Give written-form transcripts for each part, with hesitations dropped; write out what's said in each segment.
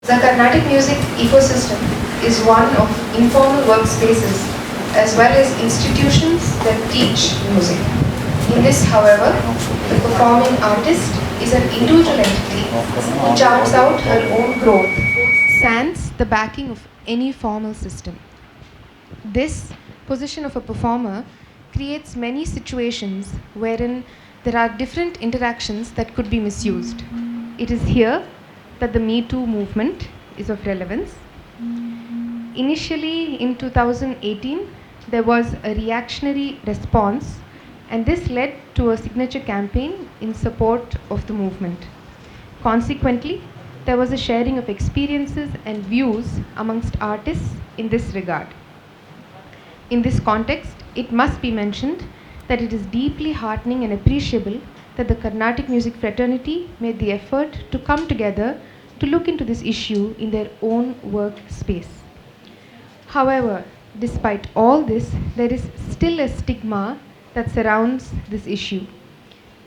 The Carnatic music ecosystem is one of informal workspaces as well as institutions that teach music. In this, however, the performing artist is an individual entity who charts out her own growth, sans the backing of any formal system. This position of a performer creates many situations wherein there are different interactions that could be misused. It is here that the Me Too movement is of relevance. Initially, in 2018, there was a reactionary response, and this led to a signature campaign in support of the movement. Consequently, there was a sharing of experiences and views amongst artists in this regard. In this context, it must be mentioned that it is deeply heartening and appreciable that the Carnatic music fraternity made the effort to come together to look into this issue in their own work space. However, despite all this, there is still a stigma that surrounds this issue.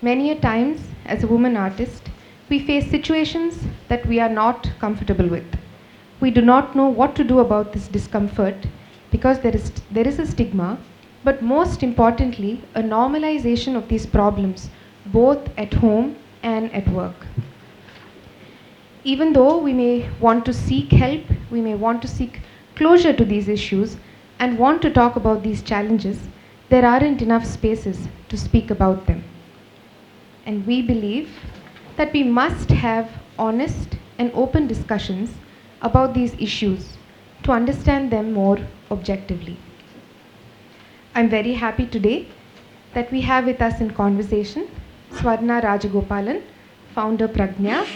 Many a times, as a woman artist, we face situations that we are not comfortable with. We do not know what to do about this discomfort because there is a stigma, but most importantly, a normalization of these problems, both at home and at work. Even though we may want to seek help, we may want to seek closure to these issues and want to talk about these challenges, there aren't enough spaces to speak about them. And we believe that we must have honest and open discussions about these issues to understand them more objectively. I'm very happy today that we have with us in conversation Swarna Rajagopalan, founder Prajnya,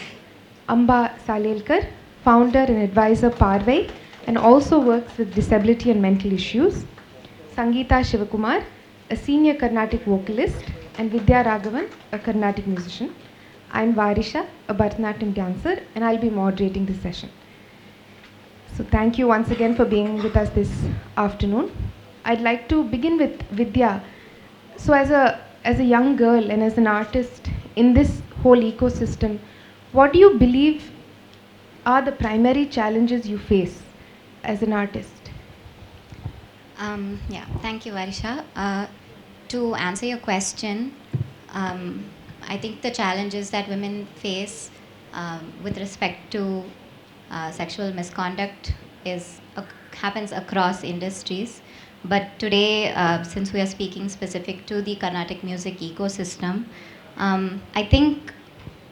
Amba Salelkar, founder and advisor Paarvai, and also works with disability and mental issues, Sangeetha Sivakumar, a senior Carnatic vocalist, and Vidhya Raghavan, a Carnatic musician. I'm Varisha, a Bharatanatyam dancer, and I'll be moderating this session. So thank you once again for being with us this afternoon. I'd like to begin with Vidya. So as a young girl and as an artist in this whole ecosystem, what do you believe are the primary challenges you face as an artist? Thank you, Varisha. To answer your question, I think the challenges that women face with respect to sexual misconduct happens across industries. But today, since we are speaking specific to the Carnatic music ecosystem, I think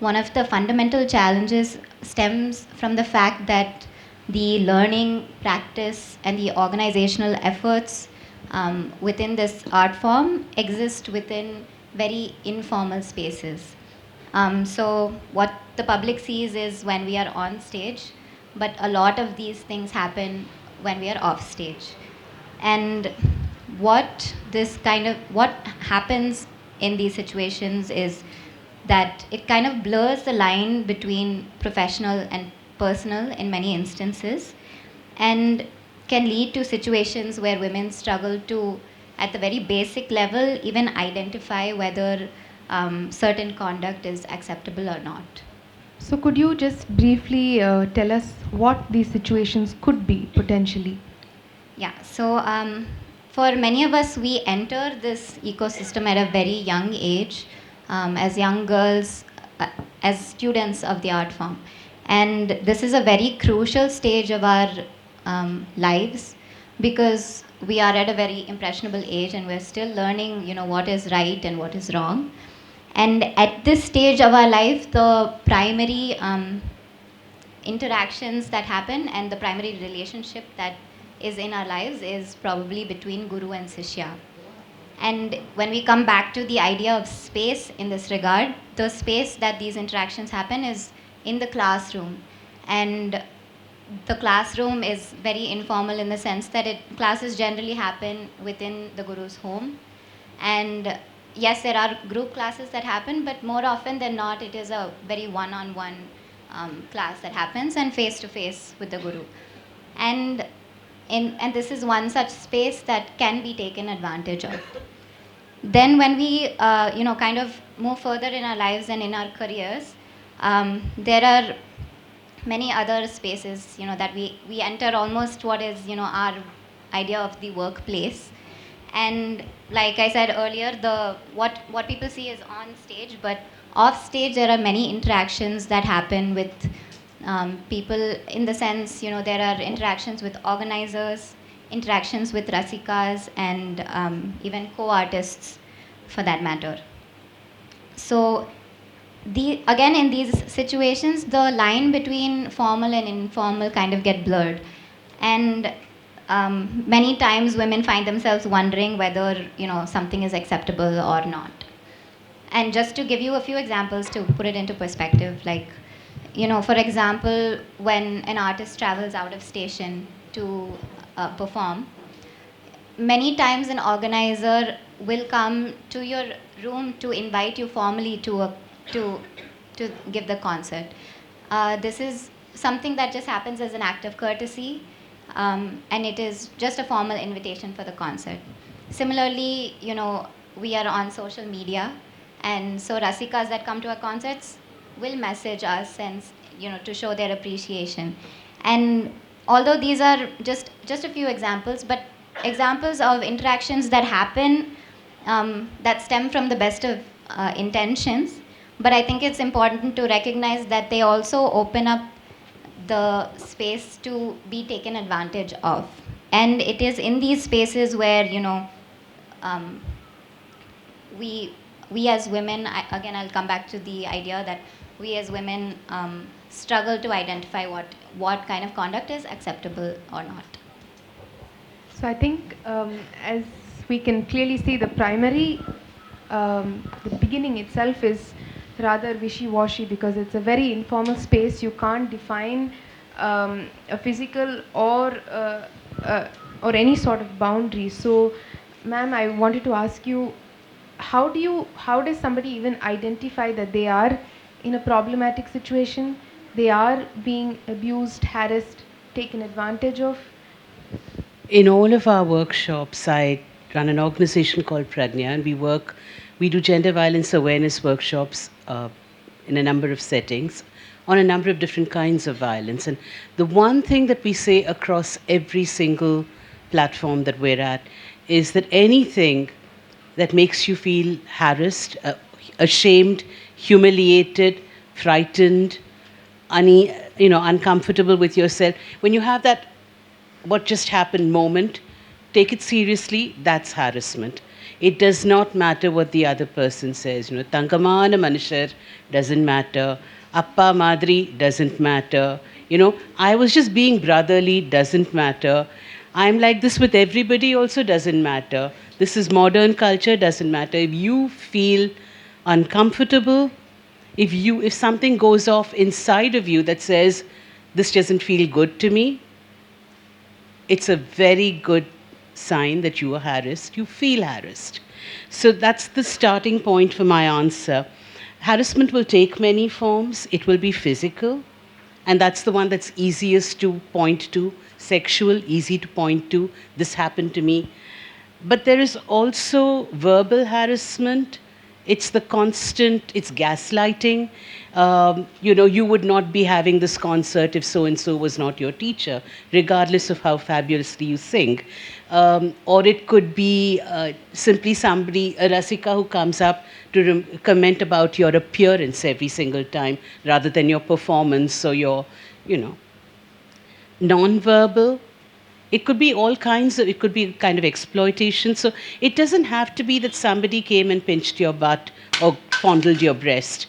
one of the fundamental challenges stems from the fact that the learning, practice, and the organizational efforts within this art form exist within very informal spaces. So what the public sees is when we are on stage, but a lot of these things happen when we are off stage. And what happens in these situations is that it kind of blurs the line between professional and personal in many instances, and can lead to situations where women struggle to, at the very basic level, even identify whether certain conduct is acceptable or not. So could you just briefly tell us what these situations could be potentially? Yeah, so for many of us, we enter this ecosystem at a very young age, as young girls, as students of the art form. And this is a very crucial stage of our lives, because we are at a very impressionable age and we're still learning, what is right and what is wrong. And at this stage of our life, the primary interactions that happen and the primary relationship that is in our lives is probably between Guru and Sishya. And when we come back to the idea of space in this regard, the space that these interactions happen is in the classroom. And the classroom is very informal in the sense that classes generally happen within the Guru's home. And yes, there are group classes that happen, but more often than not, it is a very one-on-one class that happens and face-to-face with the Guru. And this is one such space that can be taken advantage of. Then when we, kind of move further in our lives and in our careers, there are many other spaces, that we enter almost what is, our idea of the workplace. And like I said earlier, what people see is on stage, but off stage there are many interactions that happen with people, in the sense, there are interactions with organizers, interactions with rasikas, and even co-artists for that matter. So again, in these situations, the line between formal and informal kind of get blurred. And many times women find themselves wondering whether, something is acceptable or not. And just to give you a few examples to put it into perspective, like, for example, when an artist travels out of station to perform, many times an organizer will come to your room to invite you formally to give the concert. This is something that just happens as an act of courtesy, and it is just a formal invitation for the concert. Similarly, we are on social media, and so rasikas that come to our concerts will message us and, to show their appreciation. And although these are just a few examples, but examples of interactions that happen, that stem from the best of intentions, but I think it's important to recognize that they also open up the space to be taken advantage of. And it is in these spaces where, we as women, again, I'll come back to the idea that we as women struggle to identify what kind of conduct is acceptable or not. So I think, as we can clearly see, the beginning itself is rather wishy-washy, because it's a very informal space. You can't define a physical or any sort of boundary. So, ma'am, I wanted to ask you, how does somebody even identify that they are in a problematic situation, they are being abused, harassed, taken advantage of? In all of our workshops, I run an organization called Prajnya, and we do gender violence awareness workshops in a number of settings on a number of different kinds of violence. And the one thing that we say across every single platform that we're at is that anything that makes you feel harassed, ashamed, humiliated, frightened, uncomfortable with yourself, when you have that what just happened moment, take it seriously. That's harassment. It does not matter what the other person says. Tangamana Manushar doesn't matter. Appa Madri doesn't matter. I was just being brotherly doesn't matter. I'm like this with everybody also doesn't matter. This is modern culture, doesn't matter. If you feel uncomfortable, if something goes off inside of you that says, this doesn't feel good to me, it's a very good sign that you are harassed, you feel harassed. So that's the starting point for my answer. Harassment will take many forms. It will be physical, and that's the one that's easiest to point to. Sexual, easy to point to. This happened to me. But there is also verbal harassment. It's the constant, it's gaslighting. You would not be having this concert if so-and-so was not your teacher, regardless of how fabulously you sing. Or it could be simply somebody, a rasika who comes up to comment about your appearance every single time, rather than your performance or your, non-verbal. It could be all kinds of, it could be kind of exploitation. So it doesn't have to be that somebody came and pinched your butt or fondled your breast.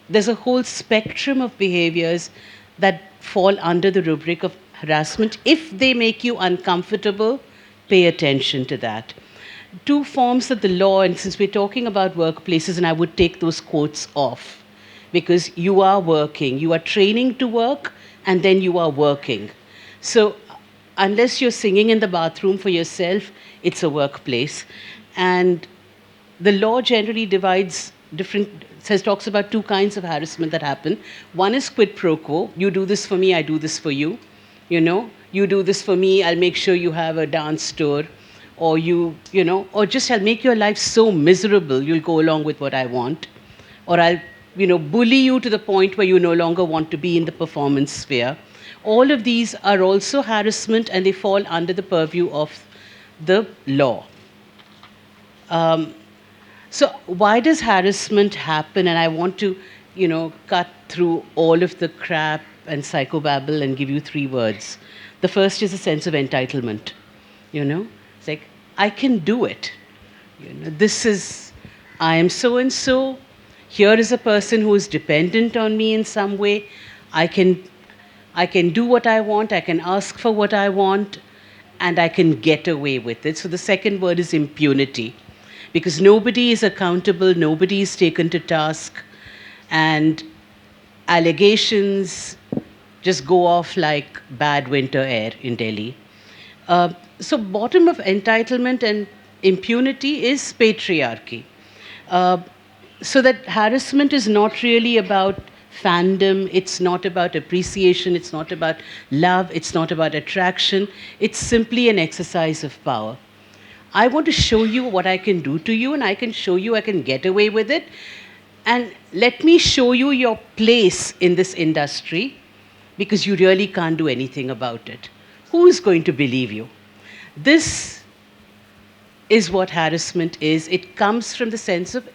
There's a whole spectrum of behaviors that fall under the rubric of harassment. If they make you uncomfortable, pay attention to that. Two forms that the law, and since we're talking about workplaces, and I would take those quotes off, because you are working, you are training to work, and then you are working. So unless you're singing in the bathroom for yourself, it's a workplace. And the law generally divides talks about two kinds of harassment that happen. One is quid pro quo. You do this for me, I do this for you. You do this for me, I'll make sure you have a dance tour. Or or just I'll make your life so miserable, you'll go along with what I want. Or I'll bully you to the point where you no longer want to be in the performance sphere. All of these are also harassment, and they fall under the purview of the law. So why does harassment happen? And I want to, cut through all of the crap and psychobabble and give you 3 words. The first is a sense of entitlement. It's like, I can do it. This is, I am so and so. Here is a person who is dependent on me in some way. I can do what I want. I can ask for what I want, and I can get away with it. So the second word is impunity, because nobody is accountable, nobody is taken to task, and allegations just go off like bad winter air in Delhi. So bottom of entitlement and impunity is patriarchy. So that harassment is not really about fandom, it's not about appreciation, it's not about love, it's not about attraction, it's simply an exercise of power. I want to show you what I can do to you, and I can show you I can get away with it. And let me show you your place in this industry, because you really can't do anything about it. Who is going to believe you? This is what harassment is. It comes from the sense of,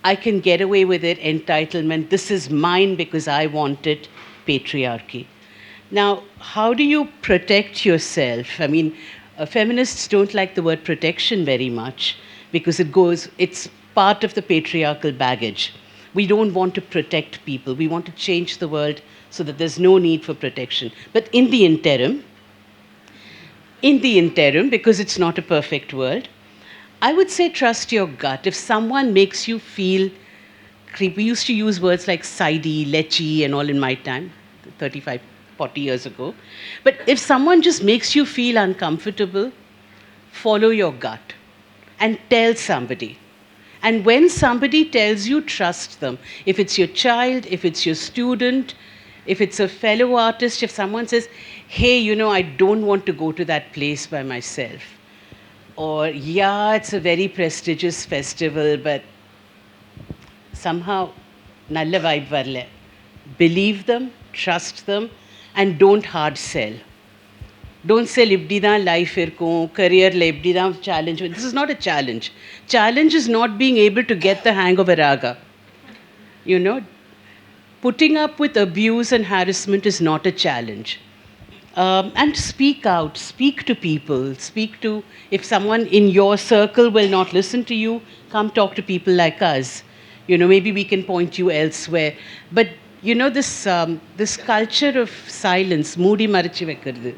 I can get away with it, entitlement, this is mine because I want it, patriarchy. Now, how do you protect yourself? I mean, feminists don't like the word protection very much, because it's part of the patriarchal baggage. We don't want to protect people. We want to change the world so that there's no need for protection. But in the interim, because it's not a perfect world, I would say trust your gut. If someone makes you feel creepy, we used to use words like sidey, lechi and all in my time, 35, 40 years ago. But if someone just makes you feel uncomfortable, follow your gut and tell somebody. And when somebody tells you, trust them. If it's your child, if it's your student, if it's a fellow artist, if someone says, hey, I don't want to go to that place by myself. Or, yeah, it's a very prestigious festival, but somehow, nalla vibe varle. Believe them, trust them, and don't hard sell. Don't say, "Ibdi dhaan life irko, career le ibdi dhaan challenge." This is not a challenge. Challenge is not being able to get the hang of a raga. Putting up with abuse and harassment is not a challenge. And speak out, speak to people, if someone in your circle will not listen to you, come talk to people like us. Maybe we can point you elsewhere. But, this culture of silence, moody marichi vekkiradhu,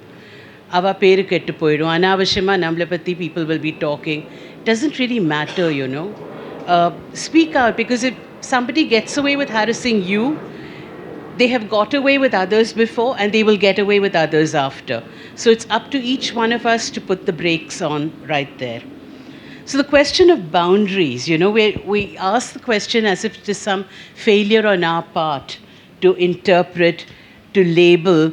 ava peru kettu poidum, anavashama nammala patti people will be talking, doesn't really matter, Speak out, because if somebody gets away with harassing you, they have got away with others before, and they will get away with others after. So it's up to each one of us to put the brakes on right there. So the question of boundaries, we ask the question as if it is some failure on our part to interpret, to label.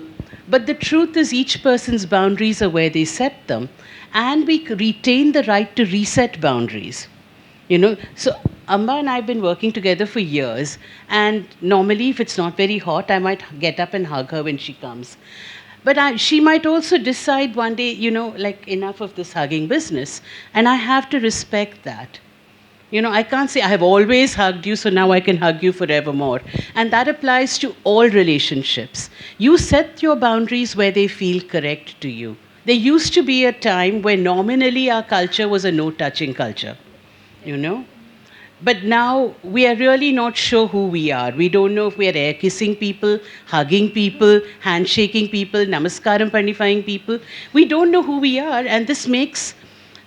But the truth is, each person's boundaries are where they set them, and we retain the right to reset boundaries. So Amba and I have been working together for years, and normally if it's not very hot, I might get up and hug her when she comes. But she might also decide one day, like, enough of this hugging business, and I have to respect that. I can't say I have always hugged you, so now I can hug you forevermore. And that applies to all relationships. You set your boundaries where they feel correct to you. There used to be a time where nominally our culture was a no-touching culture. But now we are really not sure who we are. We don't know if we are air kissing people, hugging people, handshaking people, namaskaram pannifying people. We don't know who we are, and this makes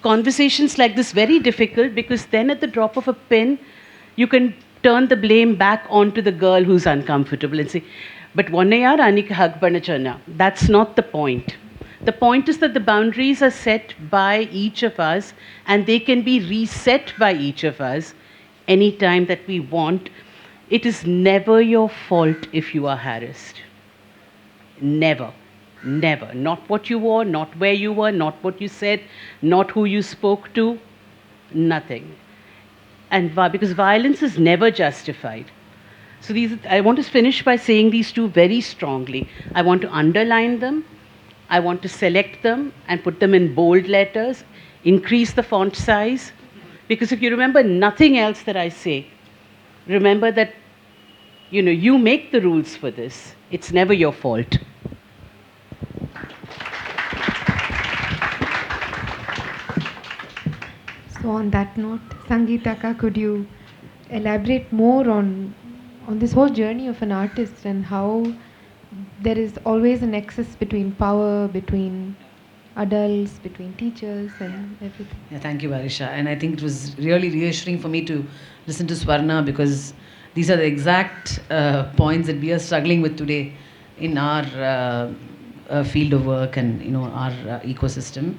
conversations like this very difficult, because then at the drop of a pen, you can turn the blame back onto the girl who's uncomfortable and say, but vanna yaar anik hug panna channa. That's not the point. The point is that the boundaries are set by each of us, and they can be reset by each of us anytime that we want. It is never your fault if you are harassed. Never. Never. Not what you wore, not where you were, not what you said, not who you spoke to, nothing. And because violence is never justified. So I want to finish by saying these two very strongly. I want to underline them. I want to select them and put them in bold letters, increase the font size. Because if you remember nothing else that I say, remember that, you make the rules for this. It's never your fault. So on that note, Sangeetha, could you elaborate more on this whole journey of an artist and how there is always a nexus between power, between adults, between teachers and everything? Yeah, thank you, Varisha. And I think it was really reassuring for me to listen to Swarna, because these are the exact points that we are struggling with today in our field of work and our ecosystem.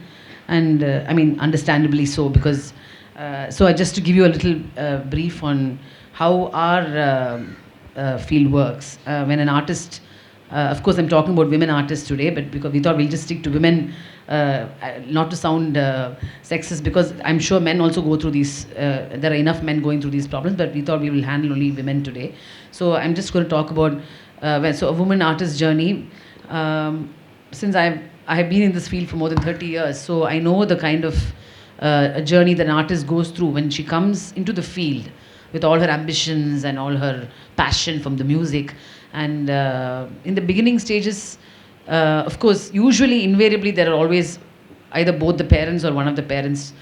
And I mean, understandably so, because just to give you a little brief on how our field works. When an artist, of course, I'm talking about women artists today, but because we thought we'll just stick to women, not to sound sexist, because I'm sure men also go through these. There are enough men going through these problems, but we thought we will handle only women today. So I'm just going to talk about a woman artist journey. Since I have been in this field for more than 30 years, so I know the kind of a journey that an artist goes through when she comes into the field with all her ambitions and all her passion from the music. And in the beginning stages, of course, usually, invariably, there are always either both the parents or one of the parents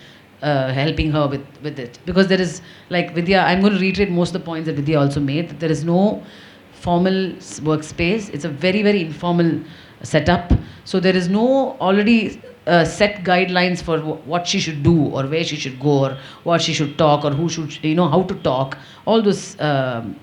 helping her with it. Because there is, like Vidhya, I'm going to reiterate most of the points that Vidhya also made, that there is no formal workspace. It's a very, very informal setup. So there is no already set guidelines for what she should do or where she should go or what she should talk or who should, how to talk. All those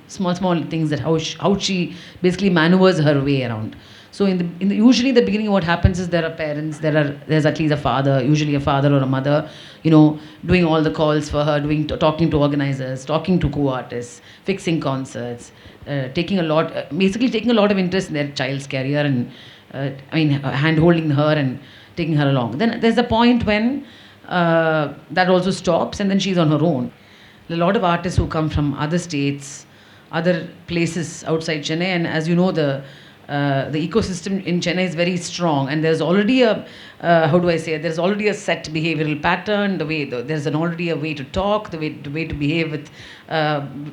small things that how she basically maneuvers her way around. So usually in the beginning, what happens is there are parents, there's at least a father, usually a father or a mother, doing all the calls for her, talking to organizers, talking to co-artists, fixing concerts, taking a lot of interest in their child's career and hand-holding her and taking her along. Then there's a point when that also stops and then she's on her own. A lot of artists who come from other states, other places outside Chennai, and as you know, the ecosystem in Chennai is very strong, and there's already there's already a set behavioral pattern, there's already a way to talk, the way to behave with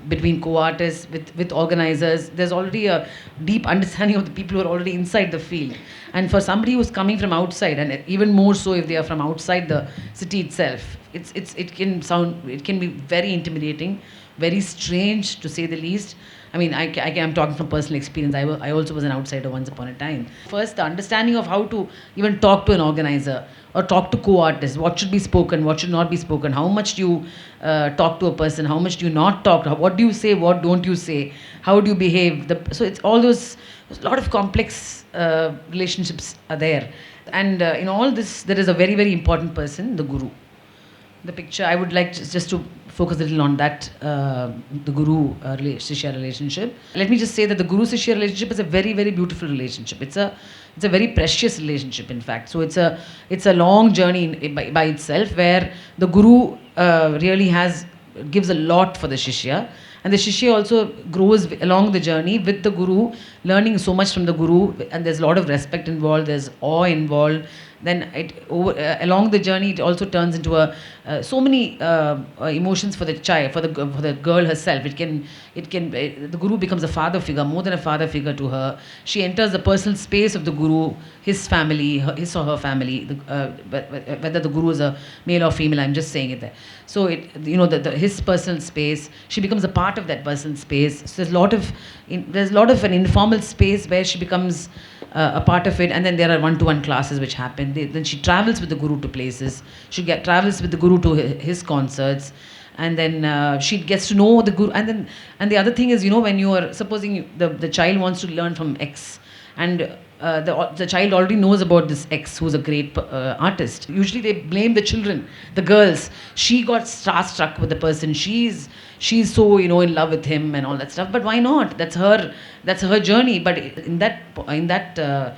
between co-artists, with organizers. There's already a deep understanding of the people who are already inside the field. And for somebody who's coming from outside, and even more so if they are from outside the city itself, it can be very intimidating, very strange to say the least. I mean, I'm talking from personal experience. I also was an outsider once upon a time. First, the understanding of how to even talk to an organizer or talk to co-artists. What should be spoken, what should not be spoken. How much do you talk to a person? How much do you not talk? What do you say? What don't you say? How do you behave? So it's all those, a lot of complex relationships are there. And in all this, there is a very, very important person, the guru. The picture, I would like just to focus a little on that, the guru-shishya relationship. Let me just say that the guru-shishya relationship is a very, very beautiful relationship. It's a very precious relationship, in fact. So it's a long journey by itself, where the guru really gives a lot for the shishya, and the shishya also grows along the journey with the guru, learning so much from the guru, and there's a lot of respect involved, there's awe involved. Then along the journey, it also turns into so many emotions for the child, for the girl herself. The guru becomes a father figure, more than a father figure to her. She enters the personal space of the guru, his family, his or her family. Whether the guru is a male or female, I'm just saying it there. So his personal space, she becomes a part of that personal space. So there's a lot of an informal space where she becomes a part of it, and then there are one-to-one classes which happen. Then she travels with the guru to places. She travels with the guru to his concerts, and then she gets to know the guru. And the other thing is, when you are supposing the child wants to learn from X, and the child already knows about this X who's a great artist. Usually they blame the children, the girls. She got starstruck with the person. She's so in love with him and all that stuff. But why not? That's her journey. But in that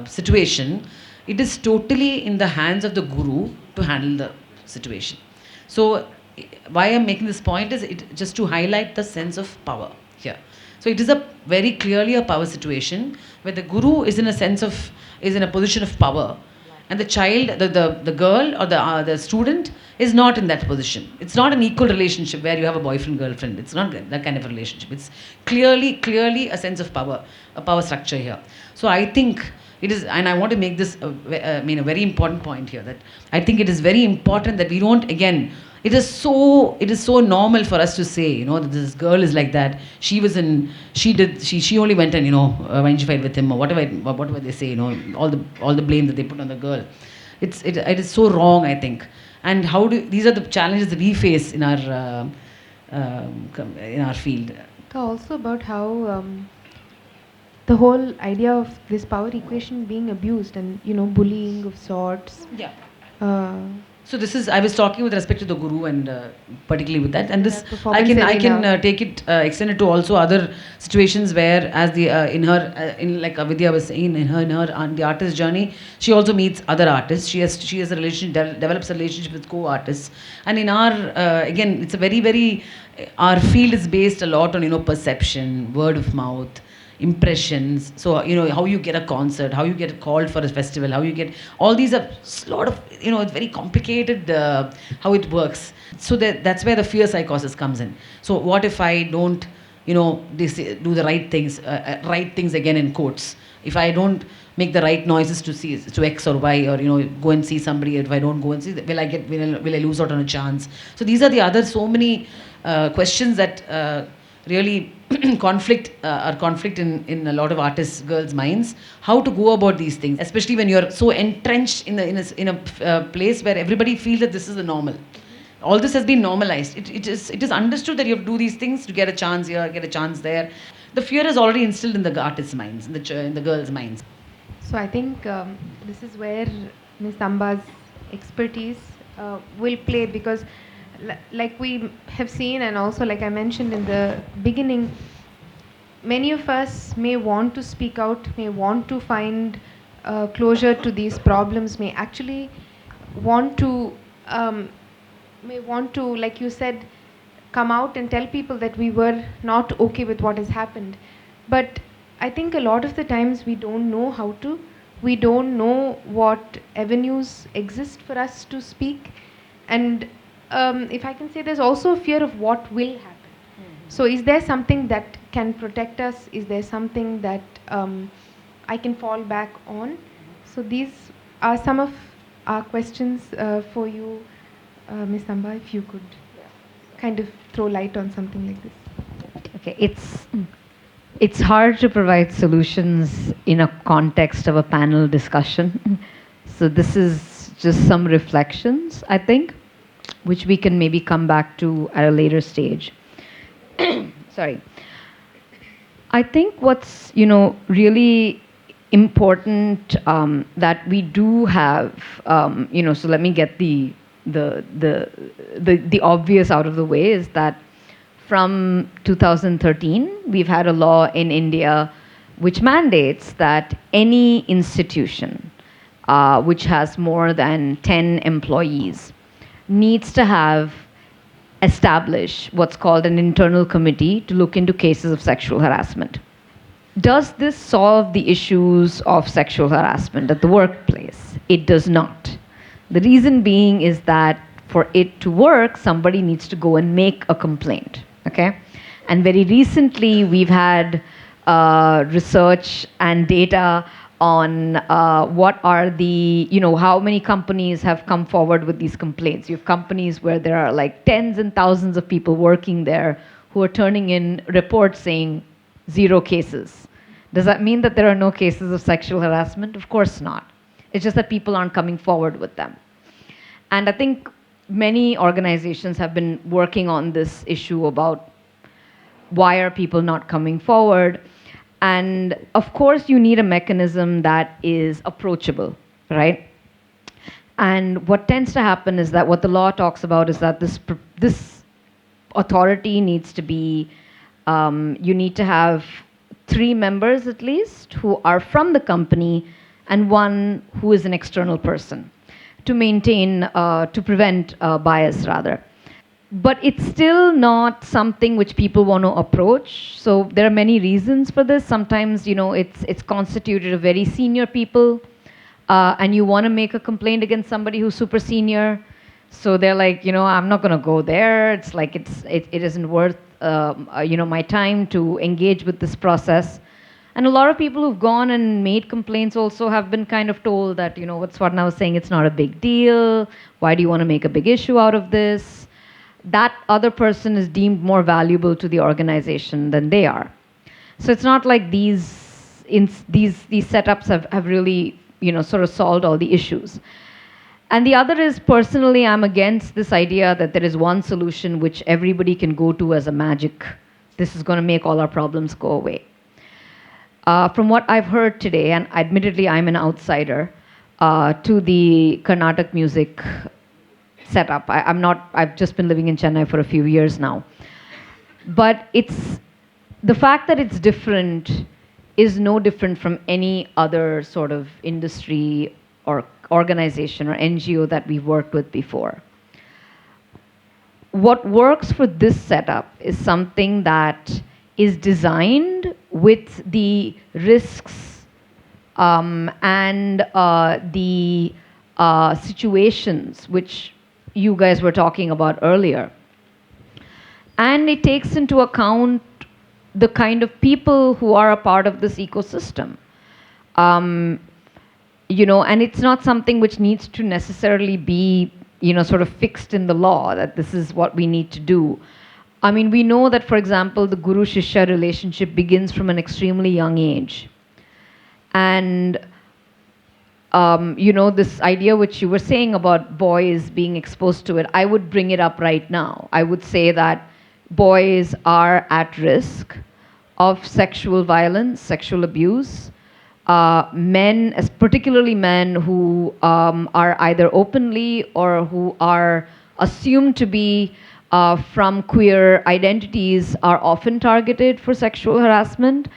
situation, it is totally in the hands of the guru to handle the situation. So why I'm making this point is just to highlight the sense of power here. So it is a very clearly a power situation where the guru is in a position of power, and the child, the girl or the student is not in that position. It's not an equal relationship where you have a boyfriend girlfriend. It's not that kind of a relationship. It's clearly a sense of power, a power structure here. So I think it is, and I want to make this a very important point here, that I think it is very important that we don't, again, it is so normal for us to say, that this girl is like that. She only went and when she fight with him or whatever they say, all the blame that they put on the girl. It is so wrong, I think. And these are the challenges that we face in our field. Also about how the whole idea of this power equation being abused and bullying of sorts. Yeah. So this is, I was talking with respect to the guru and particularly with that, and this I can take it, extend it to also other situations where, as like Vidhya was saying, on the artist journey, she also meets other artists. She has a relationship, develops a relationship with co-artists, and in our again, it's a very our field is based a lot on perception, word of mouth, impressions. So how you get a concert, how you get called for a festival, how you get all these are a lot of it's very complicated how it works. So that's where the fear psychosis comes in. So what if I don't do the right things again in quotes? If I don't make the right noises to X or Y, or go and see somebody, if I don't go and see, will I lose out on a chance? So these are the other so many questions that really conflict in a lot of artists' girls' minds. How to go about these things, especially when you're so entrenched in a place where everybody feels that this is the normal. All this has been normalized. It is understood that you have to do these things to get a chance here, get a chance there. The fear is already instilled in the artists' minds, in the girls' minds. So I think this is where Ms. Amba's expertise will play, because like we have seen, and also like I mentioned in the beginning, many of us may want to speak out, may want to find closure to these problems, may actually want to, like you said, come out and tell people that we were not okay with what has happened. But I think a lot of the times we don't know how to. We don't know what avenues exist for us to speak. And if I can say, there's also a fear of what will happen. So is there something that can protect us? Is there something that I can fall back on? So these are some of our questions for you, Ms. Amba, if you could kind of throw light on something like this. Okay, it's hard to provide solutions in a context of a panel discussion. So this is just some reflections, I think, which we can maybe come back to at a later stage. Sorry. I think what's really important that we do have, so let me get the obvious out of the way, is that from 2013 we've had a law in India which mandates that any institution which has more than 10 employees needs to have established what's called an internal committee to look into cases of sexual harassment. Does this solve the issues of sexual harassment at the workplace? It does not. The reason being is that for it to work, somebody needs to go and make a complaint, okay? And very recently, we've had research and data on what are the, how many companies have come forward with these complaints. You have companies where there are like tens and thousands of people working there who are turning in reports saying 0 cases. Does that mean that there are no cases of sexual harassment? Of course not. It's just that people aren't coming forward with them. And I think many organizations have been working on this issue about why are people not coming forward. And of course, you need a mechanism that is approachable, right? And what tends to happen is that what the law talks about is that this authority needs to be, you need to have 3 members at least who are from the company and 1 who is an external person to maintain, to prevent bias rather. but it's still not something which people want to approach. So there are many reasons for this. Sometimes, it's constituted of very senior people, and you want to make a complaint against somebody who's super senior. So they're like, I'm not going to go there. It's like it isn't worth my time to engage with this process. And a lot of people who've gone and made complaints also have been kind of told that, what Swarna was saying, it's not a big deal. Why do you want to make a big issue out of this? That other person is deemed more valuable to the organization than they are. So it's not like these setups have really, sort of solved all the issues. And the other is, personally, I'm against this idea that there is one solution which everybody can go to as a magic. This is going to make all our problems go away. From what I've heard today, and admittedly I'm an outsider to the Carnatic music setup. I've just been living in Chennai for a few years now. But it's the fact that it's different is no different from any other sort of industry or organization or NGO that we've worked with before. What works for this setup is something that is designed with the risks and the situations which you guys were talking about earlier. And it takes into account the kind of people who are a part of this ecosystem. And it's not something which needs to necessarily be, sort of fixed in the law, that this is what we need to do. I mean, we know that, for example, the guru-shishya relationship begins from an extremely young age. And this idea which you were saying about boys being exposed to it, I would bring it up right now. I would say that boys are at risk of sexual violence, sexual abuse. Men, particularly men who are either openly or who are assumed to be from queer identities, are often targeted for sexual harassment.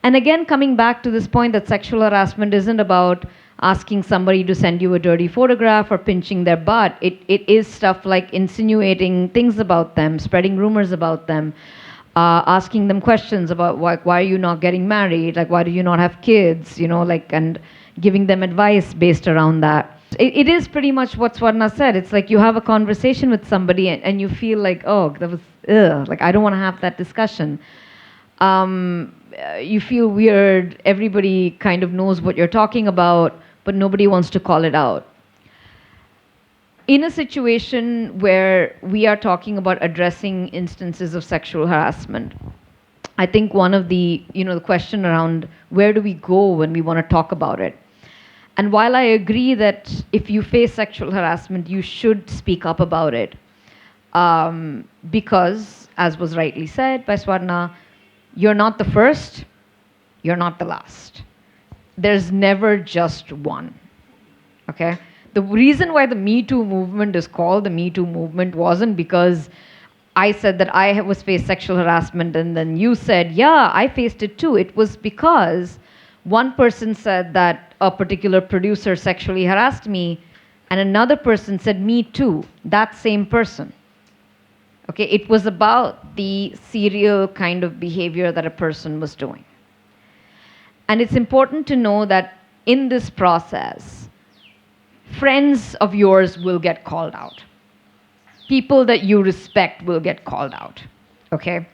And again, coming back to this point that sexual harassment isn't about asking somebody to send you a dirty photograph or pinching their butt. It is stuff like insinuating things about them, spreading rumors about them, asking them questions about why are you not getting married, like why do you not have kids, and giving them advice based around that. It is pretty much what Swarna said. It's like you have a conversation with somebody and you feel like, oh, that was, like I don't want to have that discussion. You feel weird. Everybody kind of knows what you're talking about, but nobody wants to call it out. In a situation where we are talking about addressing instances of sexual harassment, I think one of the, the question around where do we go when we want to talk about it? And while I agree that if you face sexual harassment, you should speak up about it, because, as was rightly said by Swarna, you're not the first, you're not the last. There's never just one, okay? The reason why the Me Too movement is called the Me Too movement wasn't because I said that I was faced sexual harassment and then you said, yeah, I faced it too. It was because one person said that a particular producer sexually harassed me and another person said me too, that same person. Okay, it was about the serial kind of behavior that a person was doing. And it's important to know that in this process, friends of yours will get called out. People that you respect will get called out, okay?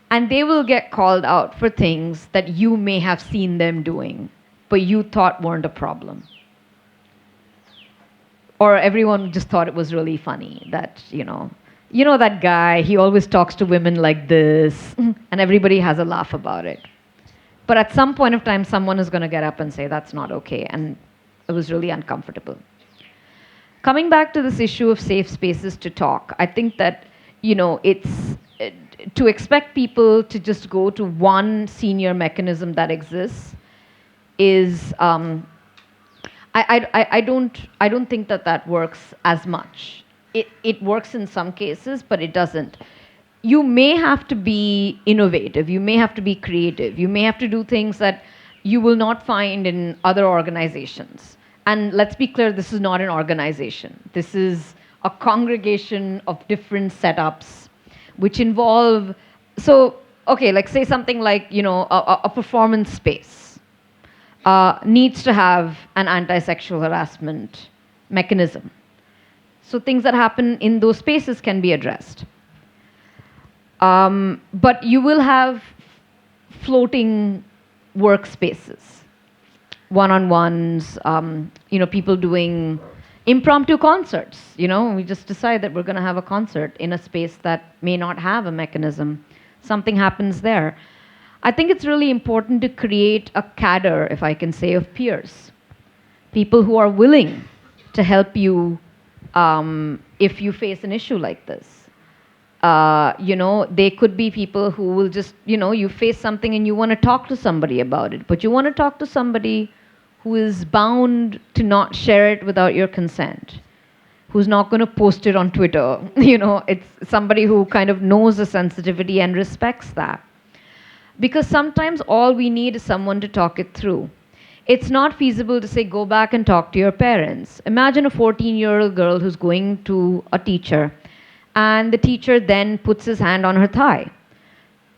And they will get called out for things that you may have seen them doing, but you thought weren't a problem. Or everyone just thought it was really funny that, you know that guy, he always talks to women like this, and everybody has a laugh about it. But at some point of time, someone is going to get up and say, that's not okay, and it was really uncomfortable. Coming back to this issue of safe spaces to talk, I think that, it's to expect people to just go to one senior mechanism that exists is, I don't think that works as much. It works in some cases, but it doesn't. You may have to be innovative. You may have to be creative. You may have to do things that you will not find in other organizations. And let's be clear, this is not an organization. This is a congregation of different setups, which involve, so, okay, like say something like, a performance space needs to have an anti-sexual harassment mechanism. So things that happen in those spaces can be addressed. But you will have floating workspaces, one-on-ones, people doing impromptu concerts. We just decide that we're going to have a concert in a space that may not have a mechanism. Something happens there. I think it's really important to create a cadre, if I can say, of peers. People who are willing to help you if you face an issue like this. They could be people who will just, you face something and you want to talk to somebody about it, but you want to talk to somebody who is bound to not share it without your consent, who's not going to post it on Twitter. It's somebody who kind of knows the sensitivity and respects that. Because sometimes all we need is someone to talk it through. It's not feasible to say, go back and talk to your parents. Imagine a 14-year-old girl who's going to a teacher, and the teacher then puts his hand on her thigh.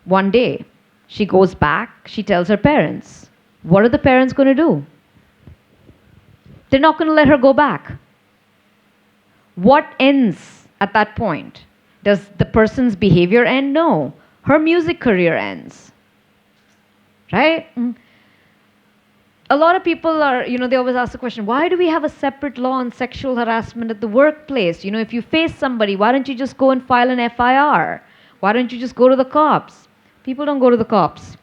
One day, she goes back, she tells her parents. What are the parents going to do? They're not going to let her go back. What ends at that point? Does the person's behavior end? No. Her music career ends. Right? A lot of people are, they always ask the question, why do we have a separate law on sexual harassment at the workplace? If you face somebody, why don't you just go and file an FIR? Why don't you just go to the cops? People don't go to the cops.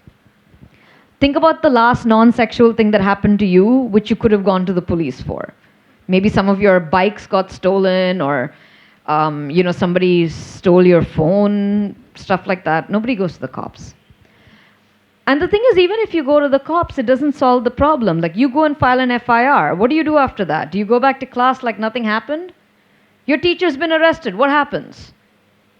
Think about the last non-sexual thing that happened to you, which you could have gone to the police for. Maybe some of your bikes got stolen, or, somebody stole your phone, stuff like that. Nobody goes to the cops. And the thing is, even if you go to the cops, it doesn't solve the problem. Like, you go and file an FIR. What do you do after that? Do you go back to class like nothing happened? Your teacher's been arrested. What happens?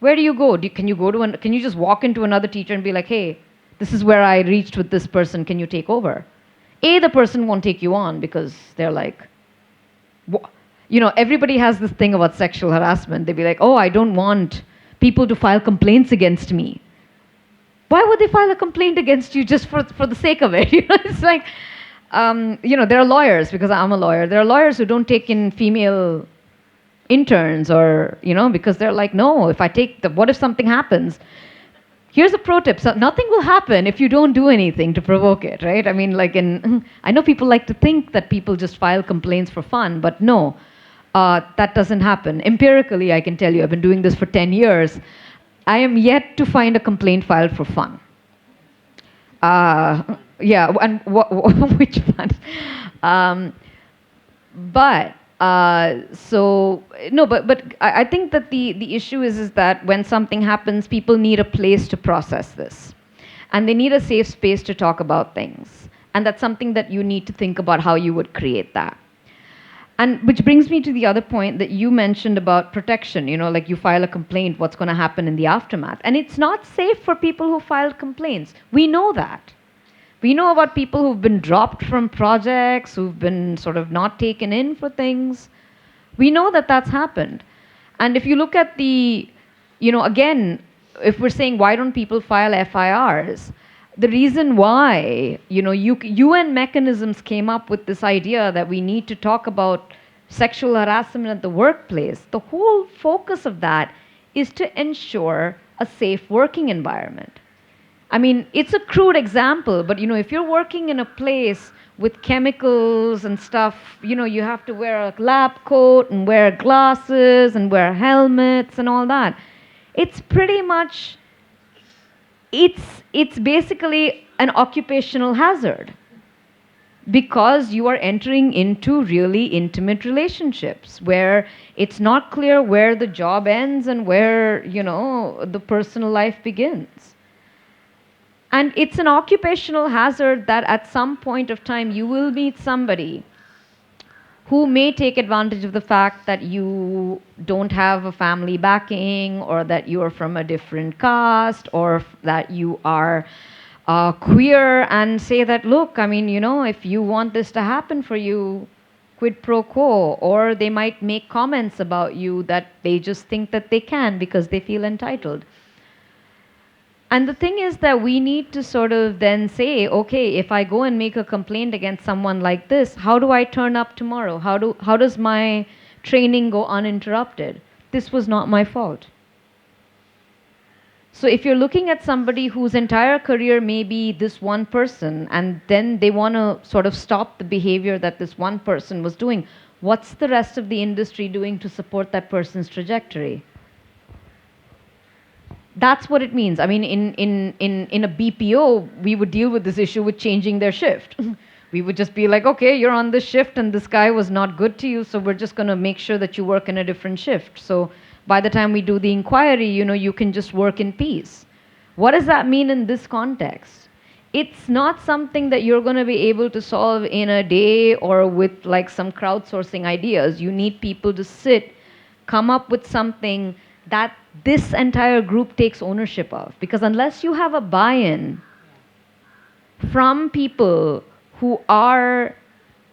Where do you go? Can you just walk into another teacher and be like, hey, this is where I reached with this person. Can you take over? The person won't take you on because they're like, everybody has this thing about sexual harassment. They'd be like, oh, I don't want people to file complaints against me. Why would they file a complaint against you just for the sake of it? It's like, there are lawyers, because I'm a lawyer. There are lawyers who don't take in female interns, or, because they're like, no, if I take what if something happens? Here's a pro tip. So nothing will happen if you don't do anything to provoke it, right? I mean, I know people like to think that people just file complaints for fun, but no, that doesn't happen. Empirically, I can tell you, I've been doing this for 10 years. I am yet to find a complaint filed for fun. Yeah, and which one? But I think that the issue is that when something happens, people need a place to process this, and they need a safe space to talk about things, and that's something that you need to think about how you would create that. And which brings me to the other point that you mentioned about protection. Like, you file a complaint, what's going to happen in the aftermath? And it's not safe for people who filed complaints. We know that. We know about people who've been dropped from projects, who've been sort of not taken in for things. We know that that's happened. And if you look at again, if we're saying, why don't people file FIRs? The reason why, UN mechanisms came up with this idea that we need to talk about sexual harassment at the workplace. The whole focus of that is to ensure a safe working environment. I mean, it's a crude example, but if you're working in a place with chemicals and stuff, you have to wear a lab coat and wear glasses and wear helmets and all that. It's pretty much, it's basically an occupational hazard, because you are entering into really intimate relationships where it's not clear where the job ends and where, the personal life begins. And it's an occupational hazard that at some point of time you will meet somebody who may take advantage of the fact that you don't have a family backing, or that you are from a different caste, or that you are queer, and say that, look, I mean, if you want this to happen for you, quid pro quo, or they might make comments about you that they just think that they can because they feel entitled. And the thing is that we need to sort of then say, okay, if I go and make a complaint against someone like this, how do I turn up tomorrow? How does my training go uninterrupted? This was not my fault. So if you're looking at somebody whose entire career may be this one person, and then they want to sort of stop the behavior that this one person was doing, what's the rest of the industry doing to support that person's trajectory? That's what it means. I mean, in a BPO, we would deal with this issue with changing their shift. We would just be like, okay, you're on this shift and this guy was not good to you, so we're just going to make sure that you work in a different shift. So by the time we do the inquiry, you can just work in peace. What does that mean in this context? It's not something that you're going to be able to solve in a day or with like some crowdsourcing ideas. You need people to sit, come up with something that this entire group takes ownership of. Because unless you have a buy-in from people who are,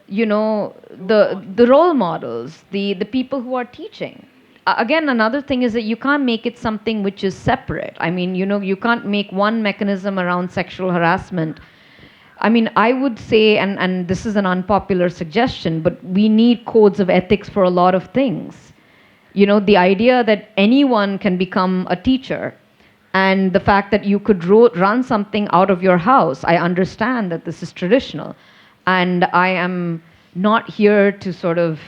the role models, the people who are teaching. Again, another thing is that you can't make it something which is separate. I mean, you can't make one mechanism around sexual harassment. I mean, I would say, and this is an unpopular suggestion, but we need codes of ethics for a lot of things. The idea that anyone can become a teacher, and the fact that you could run something out of your house. I understand that this is traditional, and I am not here to sort of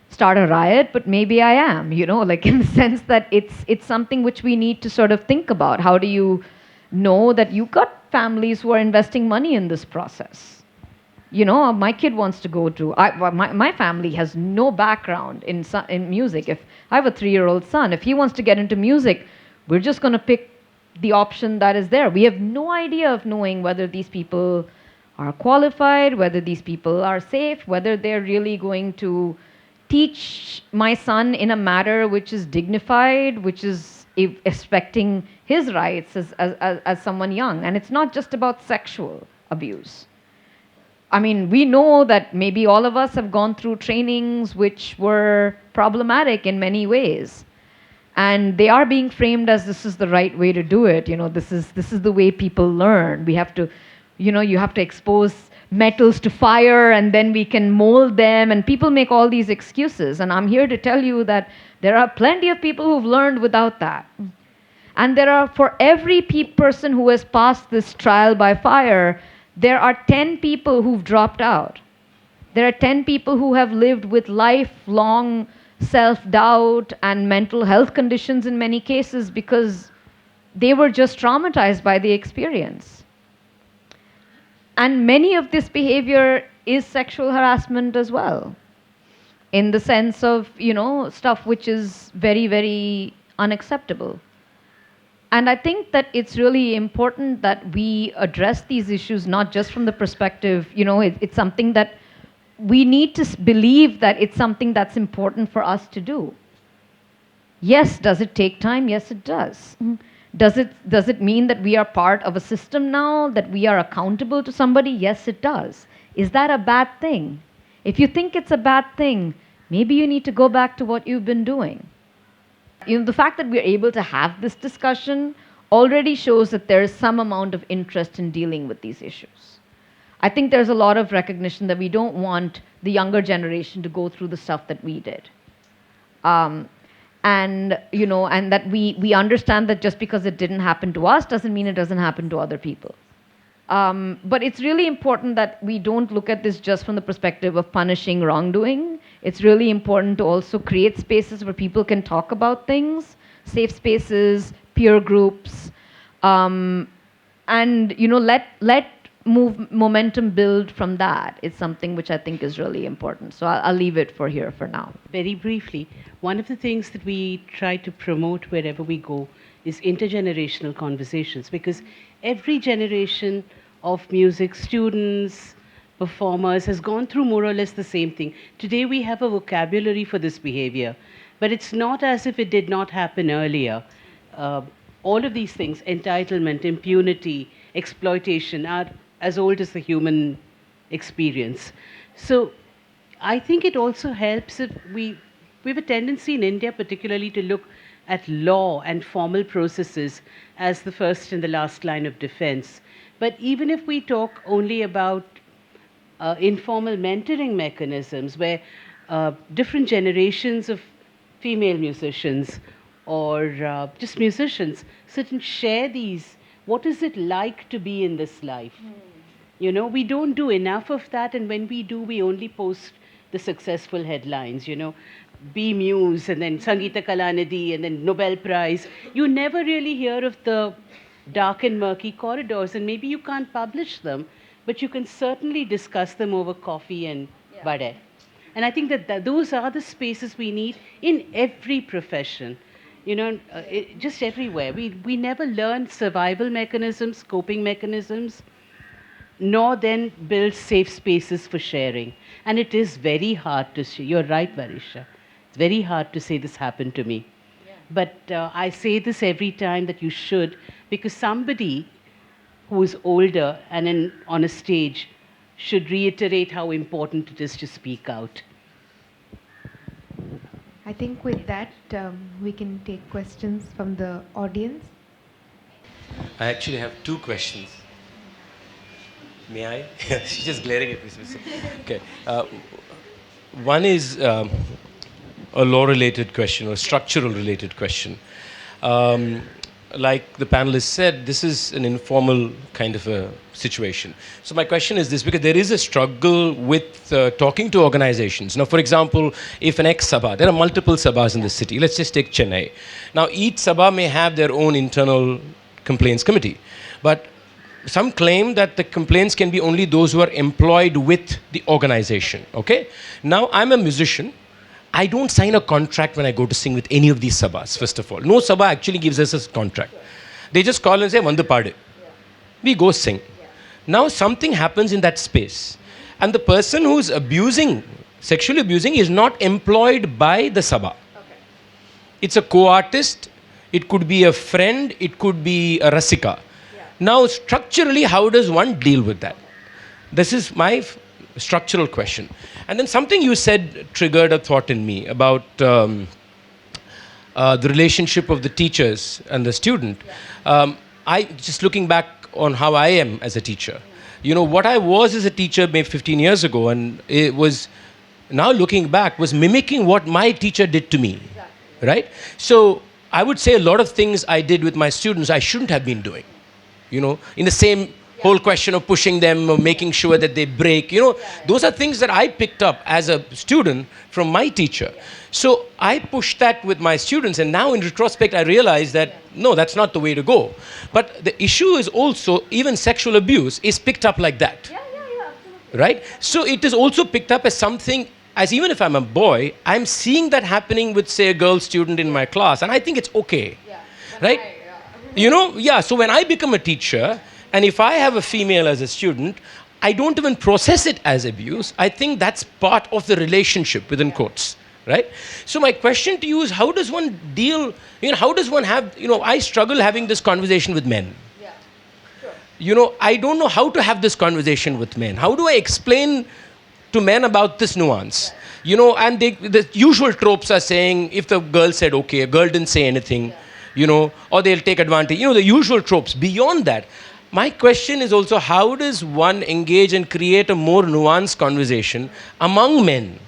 start a riot, but maybe I am, like in the sense that it's something which we need to sort of think about. How do you know that you've got families who are investing money in this process? My kid wants to go to, my family has no background in music. If I have a 3-year-old son, if he wants to get into music, we're just going to pick the option that is there. We have no idea of knowing whether these people are qualified, whether these people are safe, whether they're really going to teach my son in a manner which is dignified, which is respecting his rights as someone young. And it's not just about sexual abuse. I mean, we know that maybe all of us have gone through trainings which were problematic in many ways. And they are being framed as this is the right way to do it. This is the way people learn. We have to, you have to expose metals to fire and then we can mold them. And people make all these excuses. And I'm here to tell you that there are plenty of people who've learned without that. And there are, for every person who has passed this trial by fire, there are 10 people who've dropped out. There are 10 people who have lived with lifelong self-doubt and mental health conditions in many cases because they were just traumatized by the experience. And many of this behavior is sexual harassment as well, in the sense of, stuff which is very, very unacceptable. And I think that it's really important that we address these issues not just from the perspective, it's something that we need to believe that it's something that's important for us to do. Yes, does it take time? Yes, it does. Does it mean that we are part of a system now, that we are accountable to somebody? Yes, it does. Is that a bad thing? If you think it's a bad thing, maybe you need to go back to what you've been doing. The fact that we're able to have this discussion already shows that there is some amount of interest in dealing with these issues. I think there's a lot of recognition that we don't want the younger generation to go through the stuff that we did. And that we understand that just because it didn't happen to us doesn't mean it doesn't happen to other people. But it's really important that we don't look at this just from the perspective of punishing wrongdoing. It's really important to also create spaces where people can talk about things, safe spaces, peer groups, and let momentum build from that. It's something which I think is really important. So I'll leave it for here for now. Very briefly, one of the things that we try to promote wherever we go is intergenerational conversations, because every generation of music students, performers has gone through more or less the same thing. Today we have a vocabulary for this behavior, but it's not as if it did not happen earlier. All of these things, entitlement, impunity, exploitation, are as old as the human experience. So I think it also helps if we have a tendency in India particularly to look at law and formal processes as the first and the last line of defense. But even if we talk only about informal mentoring mechanisms where different generations of female musicians or just musicians sit and share these, what is it like to be in this life? You know, we don't do enough of that, and when we do, we only post the successful headlines, you know, B Muse and then Sangeetha Kalanidhi and then Nobel Prize. You never really hear of the dark and murky corridors, and maybe you can't publish them, but you can certainly discuss them over coffee and vade. And I think that those are the spaces we need in every profession, you know, just everywhere. We never learn survival mechanisms, coping mechanisms, nor then build safe spaces for sharing. And it is very hard to share. You're right, Varisha. It's very hard to say this happened to me. But I say this every time that you should, because somebody who is older and on a stage should reiterate how important it is to speak out. I think with that, we can take questions from the audience. I actually have two questions. May I? She's just glaring at me. Okay. One is a law-related question or a structural-related question. Like the panelists said, this is an informal kind of a situation. So my question is this, because there is a struggle with talking to organizations. Now, for example, if an ex-sabha, there are multiple sabhas in the city. Let's just take Chennai. Now, each sabha may have their own internal complaints committee. But some claim that the complaints can be only those who are employed with the organization. Okay? Now, I'm a musician. I don't sign a contract when I go to sing with any of these sabhas, first of all. No sabha actually gives us a contract. They just call and say, Vandu Paadu. We go sing. Now something happens in that space. And the person who's abusing, sexually abusing, is not employed by the sabha. It's a co-artist. It could be a friend. It could be a rasika. Now structurally, how does one deal with that? This is my structural question. And then something you said triggered a thought in me about the relationship of the teachers and the student. I just looking back on how I am as a teacher. You know, what I was as a teacher maybe 15 years ago, and it was, now looking back, was mimicking what my teacher did to me. Right? So I would say a lot of things I did with my students I shouldn't have been doing. You know, in the same whole question of pushing them or making sure that they break, you know, those are things that I picked up as a student from my teacher. So I pushed that with my students, and now in retrospect I realize that no, that's not the way to go. But the issue is also even sexual abuse is picked up like that. Right? So it is also picked up as something, as even if I'm a boy, I'm seeing that happening with, say, a girl student in my class, and I think it's okay. Right? You know, so when I become a teacher, and if I have a female as a student, I don't even process it as abuse. I think that's part of the relationship within quotes, right? So my question to you is, how does one deal, you know, how does one have, you know, I struggle having this conversation with men. You know, I don't know how to have this conversation with men. How do I explain to men about this nuance? You know, and the usual tropes are saying, if the girl said okay, a girl didn't say anything, you know, or they'll take advantage. You know, the usual tropes. Beyond that, my question is also, how does one engage and create a more nuanced conversation among men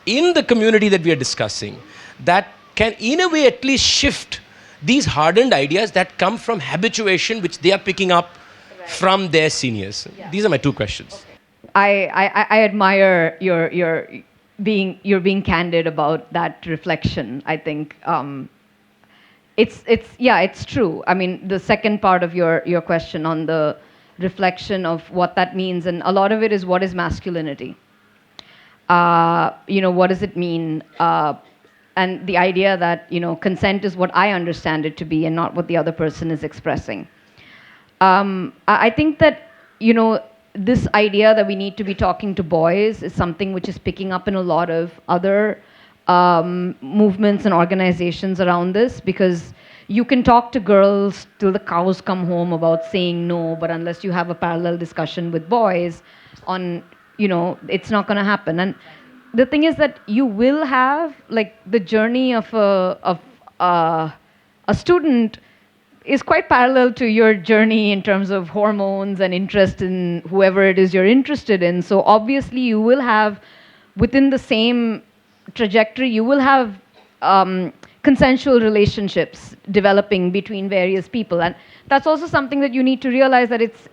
in the community that we are discussing that can, in a way, at least shift these hardened ideas that come from habituation, which they are picking up from their seniors? These are my two questions. I admire your being candid about that reflection. I think it's true. I mean, the second part of your question on the reflection of what that means, and a lot of it is, what is masculinity? You know, what does it mean? And the idea that, you know, consent is what I understand it to be and not what the other person is expressing. I think that, you know, this idea that we need to be talking to boys is something which is picking up in a lot of other movements and organizations around this, because you can talk to girls till the cows come home about saying no, but unless you have a parallel discussion with boys on, you know, it's not going to happen. And the thing is that you will have, like, the journey of a student is quite parallel to your journey in terms of hormones and interest in whoever it is you're interested in. So obviously you will have, within the same trajectory, you will have consensual relationships developing between various people. And that's also something that you need to realize, that it's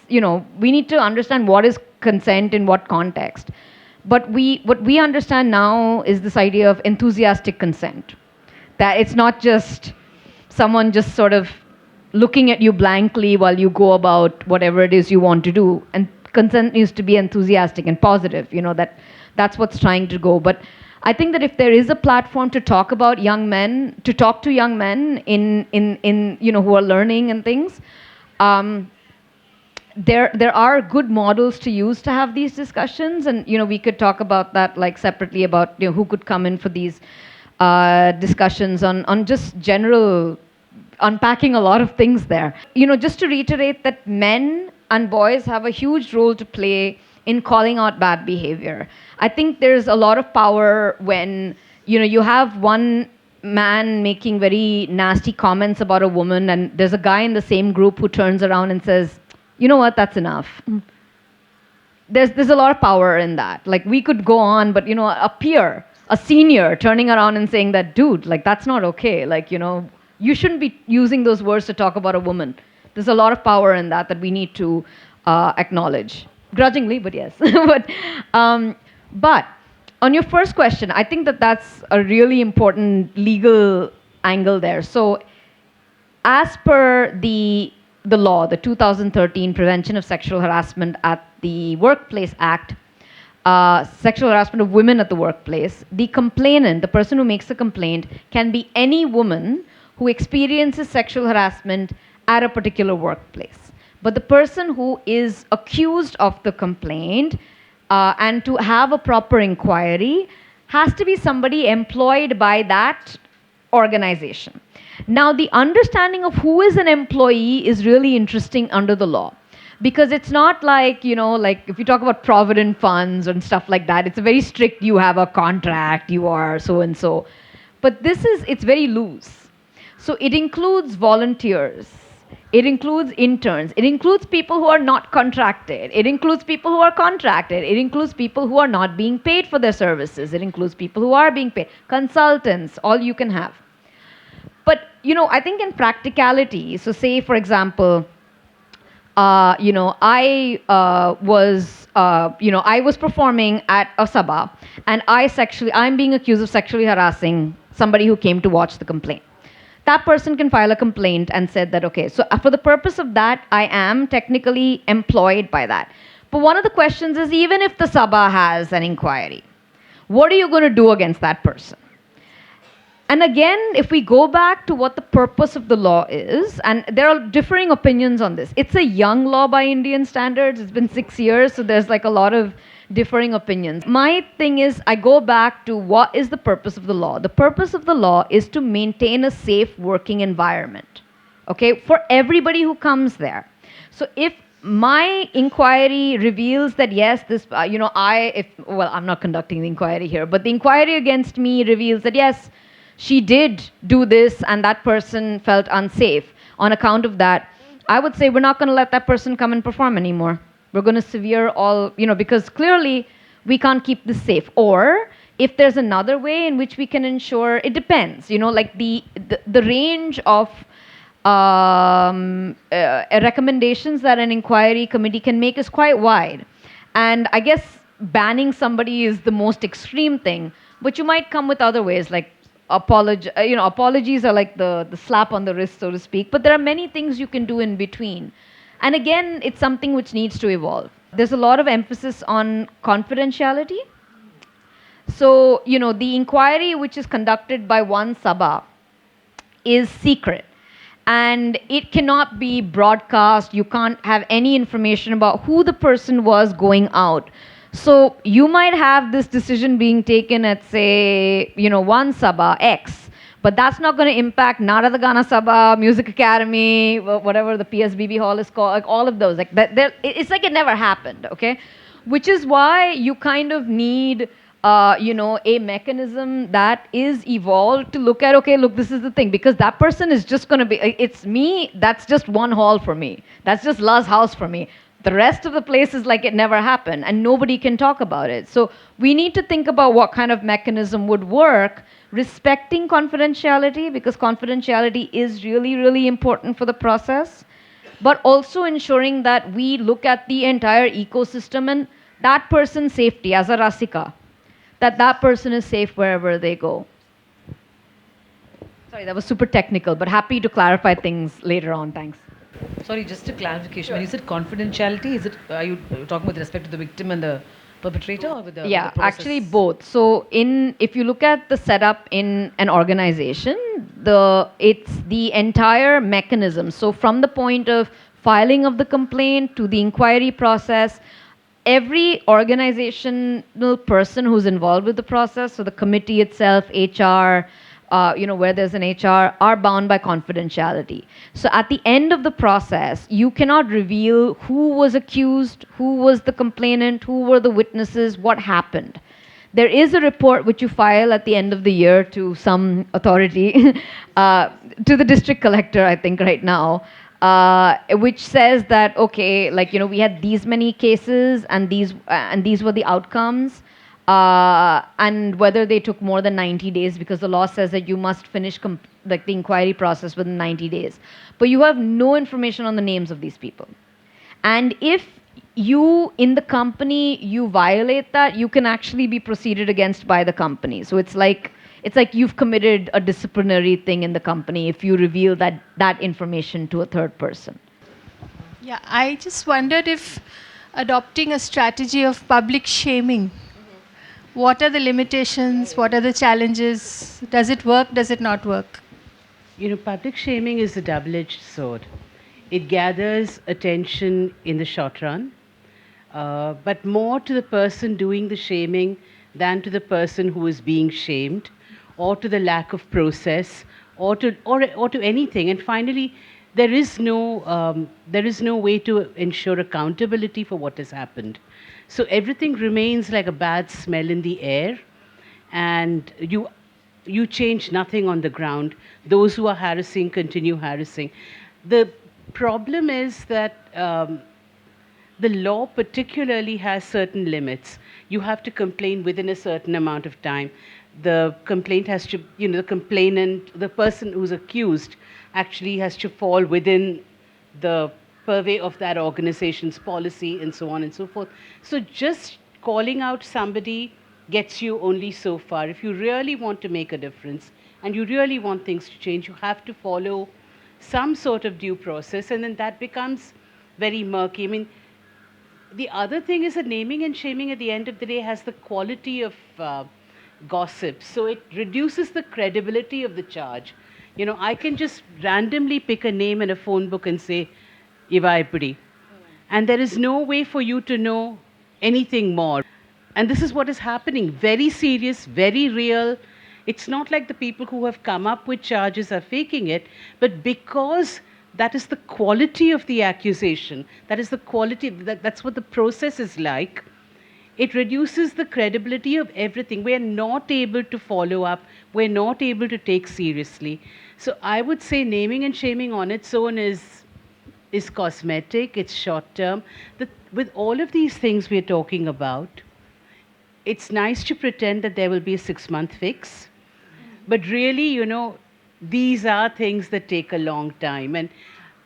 we need to understand what is consent in what context. But what we understand now is this idea of enthusiastic consent. That it's not just someone just sort of looking at you blankly while you go about whatever it is you want to do. And consent needs to be enthusiastic and positive, that's what's trying to go. But I think that if there is a platform to talk about young men, to talk to young men in who are learning and things, there are good models to use to have these discussions. And we could talk about that, like, separately, about who could come in for these discussions on just general unpacking a lot of things there. Just to reiterate that men and boys have a huge role to play in calling out bad behavior. I think there's a lot of power when you have one man making very nasty comments about a woman, and there's a guy in the same group who turns around and says, you know what, that's enough. There's a lot of power in that. Like, we could go on, but a peer, a senior turning around and saying that, dude, like, that's not okay. Like, you shouldn't be using those words to talk about a woman. There's a lot of power in that we need to acknowledge. Grudgingly, but yes. But on your first question, I think that's a really important legal angle there. So as per the law, the 2013 Prevention of Sexual Harassment at the Workplace Act, sexual harassment of women at the workplace, the complainant, the person who makes the complaint, can be any woman who experiences sexual harassment at a particular workplace. But the person who is accused of the complaint, and to have a proper inquiry, has to be somebody employed by that organization. Now, the understanding of who is an employee is really interesting under the law. Because it's not like, like if you talk about provident funds and stuff like that, it's a very strict, you have a contract, you are so-and-so. But it's very loose. So it includes volunteers. It includes interns. It includes people who are not contracted. It includes people who are contracted. It includes people who are not being paid for their services. It includes people who are being paid. Consultants, all you can have. But, I think in practicality, so say, for example, I was performing at a sabha, and I'm being accused of sexually harassing somebody who came to watch the complaint. That person can file a complaint and said that, okay, so for the purpose of that, I am technically employed by that. But one of the questions is, even if the sabha has an inquiry, what are you going to do against that person? And again, if we go back to what the purpose of the law is, and there are differing opinions on this. It's a young law by Indian standards. It's been 6 years, so there's like a lot of differing opinions. My thing is, I go back to what is the purpose of the law. The purpose of the law is to maintain a safe working environment, okay, for everybody who comes there. So if my inquiry reveals that, yes, this, I'm not conducting the inquiry here, but the inquiry against me reveals that, yes, she did do this and that person felt unsafe. On account of that, I would say we're not going to let that person come and perform anymore. We're going to severe all, because clearly we can't keep this safe. Or if there's another way in which we can ensure, it depends, like the range of recommendations that an inquiry committee can make is quite wide. And I guess banning somebody is the most extreme thing, but you might come with other ways, like apologies are like the slap on the wrist, so to speak, but there are many things you can do in between. And again, it's something which needs to evolve. There's a lot of emphasis on confidentiality. So, the inquiry which is conducted by one sabha is secret. And it cannot be broadcast. You can't have any information about who the person was going out. So you might have this decision being taken at, say, one sabha, X. But that's not going to impact Narada Gana Sabha, Music Academy, whatever the PSBB hall is called, like all of those. Like it's like it never happened, okay? Which is why you kind of need a mechanism that is evolved to look at, okay, look, this is the thing, because that person is just going to be, it's me, that's just one hall for me. That's just La's house for me. The rest of the place is like it never happened, and nobody can talk about it. So we need to think about what kind of mechanism would work, respecting confidentiality, because confidentiality is really, really important for the process, but also ensuring that we look at the entire ecosystem and that person's safety as a Rasika, that person is safe wherever they go. Sorry, that was super technical, but happy to clarify things later on. Thanks. Sorry, just a clarification. When you said confidentiality, are you talking with respect to the victim and the perpetrator, or with the Yeah, with the process? actually both. So if you look at the setup in an organization, it's the entire mechanism. So from the point of filing of the complaint to the inquiry process, every organizational person who's involved with the process, so the committee itself, HR, where there's an HR, are bound by confidentiality. So at the end of the process, you cannot reveal who was accused, who was the complainant, who were the witnesses, what happened. There is a report which you file at the end of the year to some authority, to the district collector, I think, right now, which says that, okay, we had these many cases and these were the outcomes. And whether they took more than 90 days, because the law says that you must finish the inquiry process within 90 days. But you have no information on the names of these people. And if you, in the company, you violate that, you can actually be proceeded against by the company. So it's like you've committed a disciplinary thing in the company if you reveal that information to a third person. Yeah, I just wondered if adopting a strategy of public shaming, what are the limitations? What are the challenges? Does it work? Does it not work? Public shaming is a double-edged sword. It gathers attention in the short run, but more to the person doing the shaming than to the person who is being shamed, or to the lack of process, or to anything. And finally, there is no way to ensure accountability for what has happened. So everything remains like a bad smell in the air, and you change nothing on the ground. Those who are harassing continue harassing. The problem is that the law particularly has certain limits. You have to complain within a certain amount of time. The complaint has to, the complainant, the person who's accused, actually has to fall within the purvey of that organization's policy, and so on and so forth. So just calling out somebody gets you only so far. If you really want to make a difference and you really want things to change, you have to follow some sort of due process, and then that becomes very murky. I mean, the other thing is that naming and shaming at the end of the day has the quality of gossip. So it reduces the credibility of the charge. I can just randomly pick a name in a phone book and say, Ivaipudi. And there is no way for you to know anything more. And this is what is happening. Very serious, very real. It's not like the people who have come up with charges are faking it, but because that is the quality of the accusation, that is the quality, that's what the process is like, it reduces the credibility of everything. We're not able to follow up. We're not able to take seriously. So I would say naming and shaming on its own is cosmetic, it's short term. With all of these things we're talking about, it's nice to pretend that there will be a 6-month fix. But really, these are things that take a long time. And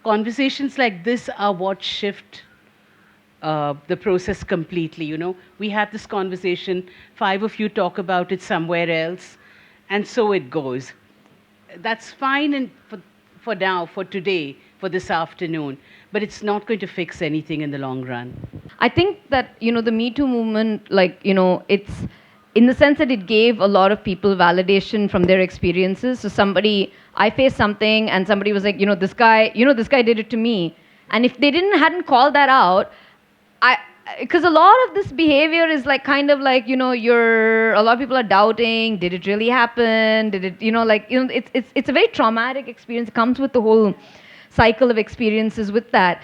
conversations like this are what shift the process completely. We have this conversation, 5 of you talk about it somewhere else, and so it goes. That's fine for now, for today, for this afternoon, but it's not going to fix anything in the long run. I think that, the Me Too movement, it's in the sense that it gave a lot of people validation from their experiences. So I faced something and somebody was like, this guy did it to me. And if they hadn't called that out, because a lot of this behavior is a lot of people are doubting, did it really happen? Did it, it's a very traumatic experience. It comes with the whole cycle of experiences with that.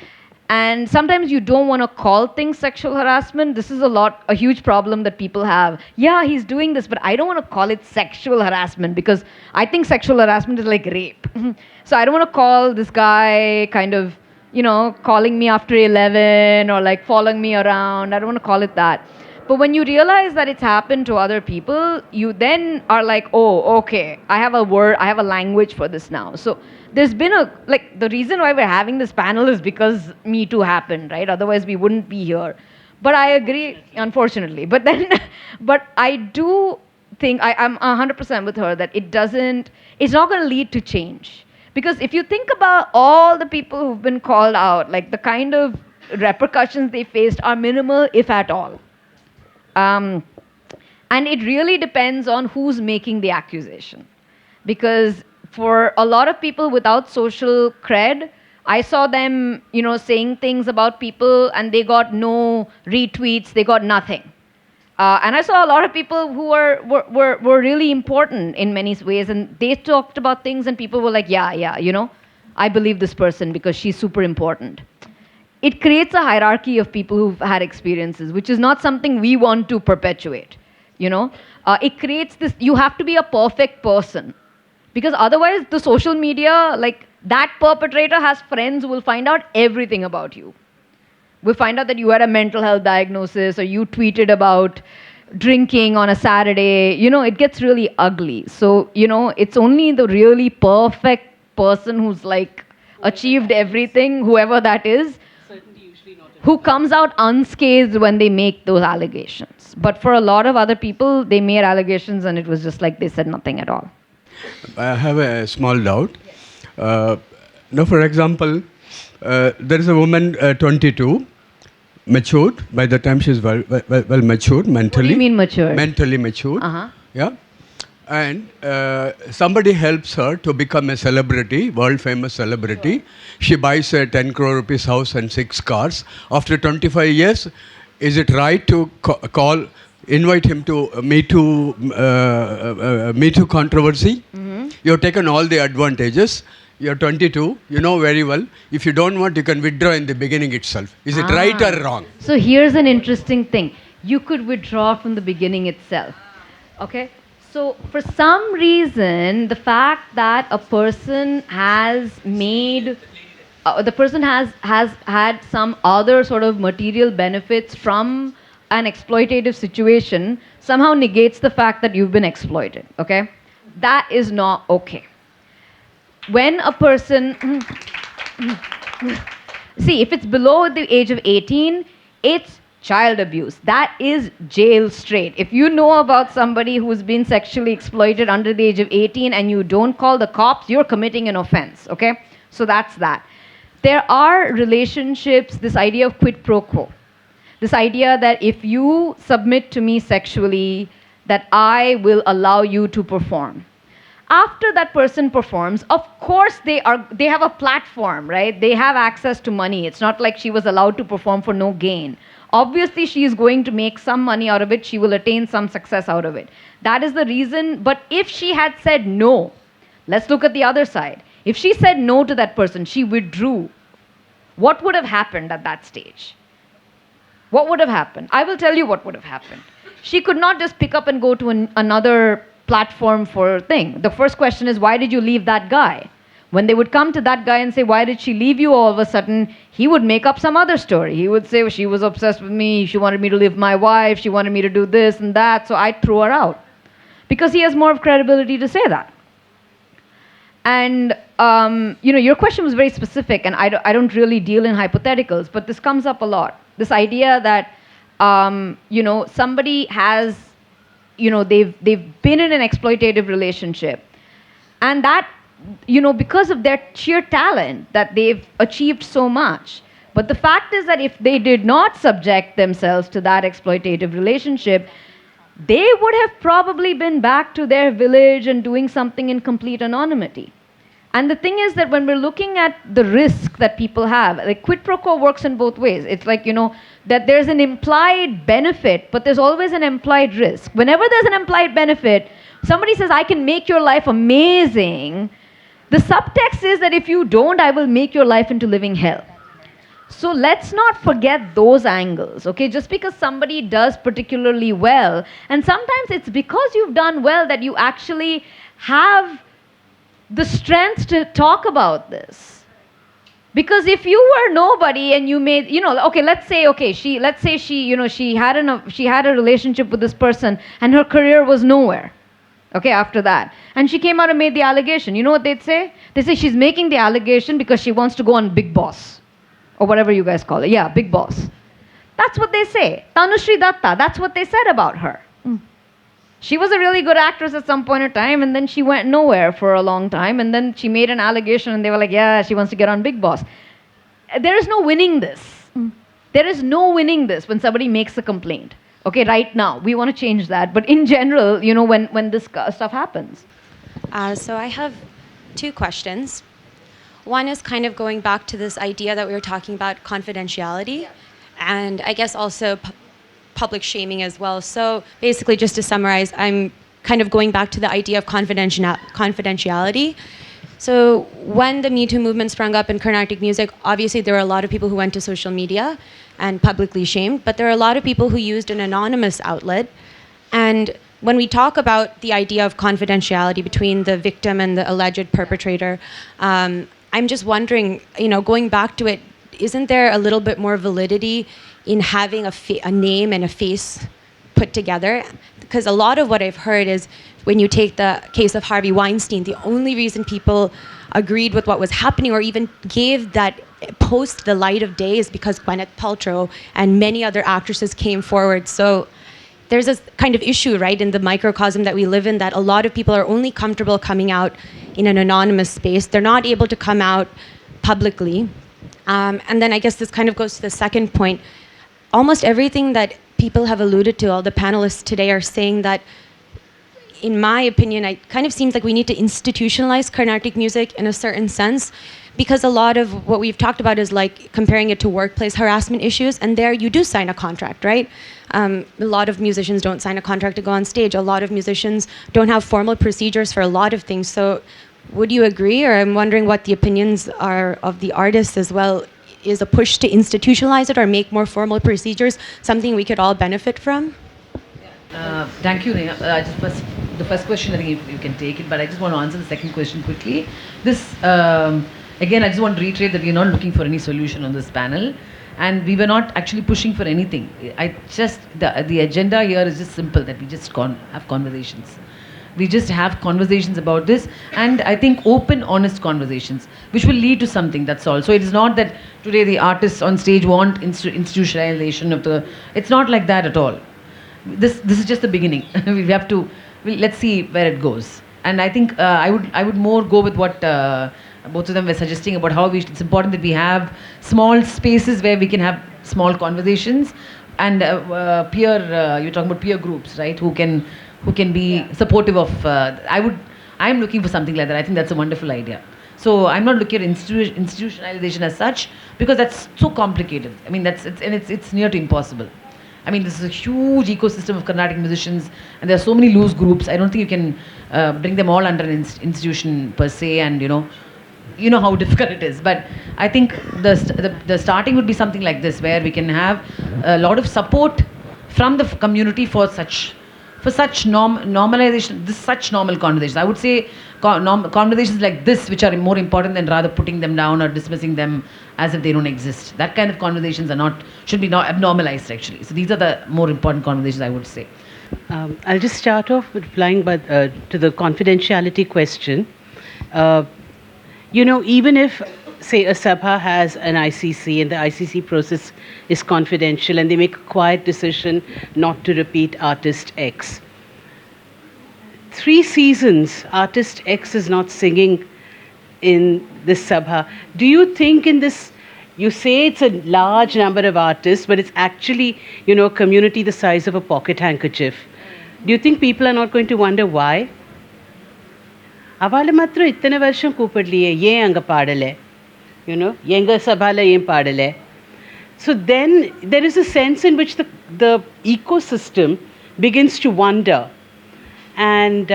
And sometimes you don't want to call things sexual harassment. This is a huge problem that people have. Yeah, he's doing this, but I don't want to call it sexual harassment because I think sexual harassment is like rape. So I don't want to call this guy kind of, calling me after 11 or like following me around. I don't want to call it that. But when you realize that it's happened to other people, you then are like, oh, okay, I have a word, I have a language for this now. So there's been the reason why we're having this panel is because Me Too happened, right? Otherwise we wouldn't be here. But I agree, unfortunately. But I do think, I'm 100% with her that it's not going to lead to change. Because if you think about all the people who've been called out, like the kind of repercussions they faced are minimal, if at all. And it really depends on who's making the accusation. Because for a lot of people without social cred, I saw them, saying things about people and they got no retweets, they got nothing. And I saw a lot of people who were really important in many ways, and they talked about things and people were like, yeah, I believe this person because she's super important. It creates a hierarchy of people who've had experiences, which is not something we want to perpetuate. It creates this, you have to be a perfect person. Because otherwise, the social media, like that perpetrator has friends who will find out everything about you. Will find out that you had a mental health diagnosis or you tweeted about drinking on a Saturday. It gets really ugly. So, it's only the really perfect person who's like achieved everything, whoever that is, who comes out unscathed when they make those allegations. But for a lot of other people, they made allegations and it was just like they said nothing at all. I have a small doubt. Now, for example, there is a woman, 22, matured. By the time she's well matured mentally. What do you mean matured? Mentally matured. Uh-huh. Yeah. And somebody helps her to become a celebrity, world famous celebrity. She buys a 10 crore rupees house and 6 cars. After 25 years, is it right to invite him to Me Too controversy? Mm-hmm. You've taken all the advantages. You're 22, you know very well. If you don't want, you can withdraw in the beginning itself. Is it right or wrong? So here's an interesting thing. You could withdraw from the beginning itself. Okay? So for some reason, the fact that a person has made, the person has had some other sort of material benefits from an exploitative situation somehow negates the fact that you've been exploited. Okay? That is not okay. When a person, see, if it's below the age of 18, it's child abuse. That is jail straight. If you know about somebody who's been sexually exploited under the age of 18 and you don't call the cops, you're committing an offense, okay? So that's that. There are relationships, this idea of quid pro quo. This idea that if you submit to me sexually, that I will allow you to perform. After that person performs, of course they have a platform, right? They have access to money. It's not like she was allowed to perform for no gain. Obviously, she is going to make some money out of it. She will attain some success out of it. That is the reason. But if she had said no, let's look at the other side. If she said no to that person, she withdrew, what would have happened at that stage? What would have happened? I will tell you what would have happened. She could not just pick up and go to another platform for a thing. The first question is, why did you leave that guy? When they would come to that guy and say, why did she leave you all of a sudden, he would make up some other story. He would say, well, she was obsessed with me, she wanted me to leave my wife, she wanted me to do this and that, so I threw her out. Because he has more of credibility to say that. And, your question was very specific, and I don't really deal in hypotheticals, but this comes up a lot. This idea that, somebody has, they've been in an exploitative relationship, and that, because of their sheer talent, that they've achieved so much. But the fact is that if they did not subject themselves to that exploitative relationship, they would have probably been back to their village and doing something in complete anonymity. And the thing is that when we're looking at the risk that people have, like quid pro quo works in both ways. It's like, that there's an implied benefit, but there's always an implied risk. Whenever there's an implied benefit, somebody says, I can make your life amazing. The subtext is that if you don't, I will make your life into living hell. So let's not forget those angles, okay? Just because somebody does particularly well, and sometimes it's because you've done well that you actually have the strength to talk about this. Because if you were nobody and you made, okay, let's say she had a relationship with this person and her career was nowhere. Okay, after that. And she came out and made the allegation. You know what they'd say? They say she's making the allegation because she wants to go on Big Boss. Or whatever you guys call it. Yeah, Big Boss. That's what they say. Tanushree Datta, that's what they said about her. She was a really good actress at some point in time, and then she went nowhere for a long time, and then she made an allegation, and they were like, yeah, she wants to get on Big Boss. There is no winning this. There is no winning this when somebody makes a complaint. Okay, right now, we want to change that. But in general, when this stuff happens. So I have two questions. One is kind of going back to this idea that we were talking about confidentiality, and I guess also public shaming as well. So basically, just to summarize, I'm kind of going back to the idea of confidentiality. So when the Me Too movement sprung up in Carnatic music, obviously there were a lot of people who went to social media and publicly shamed, but there are a lot of people who used an anonymous outlet. And when we talk about the idea of confidentiality between the victim and the alleged perpetrator, I'm just wondering, going back to it, isn't there a little bit more validity in having a name and a face put together? Because a lot of what I've heard is when you take the case of Harvey Weinstein, the only reason people agreed with what was happening or even gave that post the light of day is because Gwyneth Paltrow and many other actresses came forward. So there's this kind of issue, right, in the microcosm that we live in, that a lot of people are only comfortable coming out in an anonymous space. They're not able to come out publicly. And then I guess this kind of goes to the second point. Almost everything that people have alluded to, all the panelists today are saying that, in my opinion, it kind of seems like we need to institutionalize Carnatic music in a certain sense, because a lot of what we've talked about is like comparing it to workplace harassment issues, and there you do sign a contract, right? A lot of musicians don't sign a contract to go on stage. A lot of musicians don't have formal procedures for a lot of things. So would you agree, or I'm wondering what the opinions are of the artists as well? Is a push to institutionalize it or make more formal procedures something we could all benefit from? Thank you, Neha. The first question, I think you can take it, but I just want to answer the second question quickly. This, again, I just want to reiterate that we're not looking for any solution on this panel, and we were not actually pushing for anything. The agenda here is just simple, that we just have conversations. We just have conversations about this, and I think open, honest conversations, which will lead to something, that's all. So it is not that today the artists on stage want institutionalization of the... It's not like that at all. This is just the beginning. Let's see where it goes. And I think I would more go with what both of them were suggesting about how it's important that we have small spaces where we can have small conversations, and you're talking about peer groups, right? Who can be supportive of. I'm looking for something like that. I think that's a wonderful idea. So I'm not looking at institutionalization as such, because that's so complicated. I mean, it's near to impossible. I mean, this is a huge ecosystem of Carnatic musicians, and there are so many loose groups. I don't think you can bring them all under an institution per se, and you know how difficult it is. But I think the starting would be something like this, where we can have a lot of support from the community for such normalization, such normal conversations. I would say conversations like this, which are more important than rather putting them down or dismissing them as if they don't exist. That kind of conversations should be not abnormalized, actually. So these are the more important conversations, I would say. I'll just start off with replying to the confidentiality question. Even if, say, a Sabha has an ICC and the ICC process is confidential and they make a quiet decision not to repeat artist X. 3 seasons, artist X is not singing in this Sabha. Do you think in this, you say it's a large number of artists, but it's actually, a community the size of a pocket handkerchief. Do you think people are not going to wonder why? Avala matru ittane varsham koopadliye, ye anga paadale. Yenga sabhala yen paadale. So then there is a sense in which the ecosystem begins to wonder. And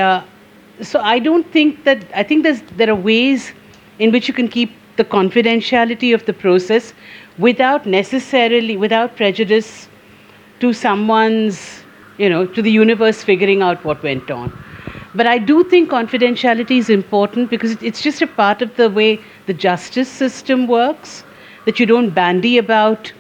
so I think there are ways in which you can keep the confidentiality of the process without prejudice to someone's, to the universe figuring out what went on. But I do think confidentiality is important because it's just a part of the way the justice system works, that you don't bandy about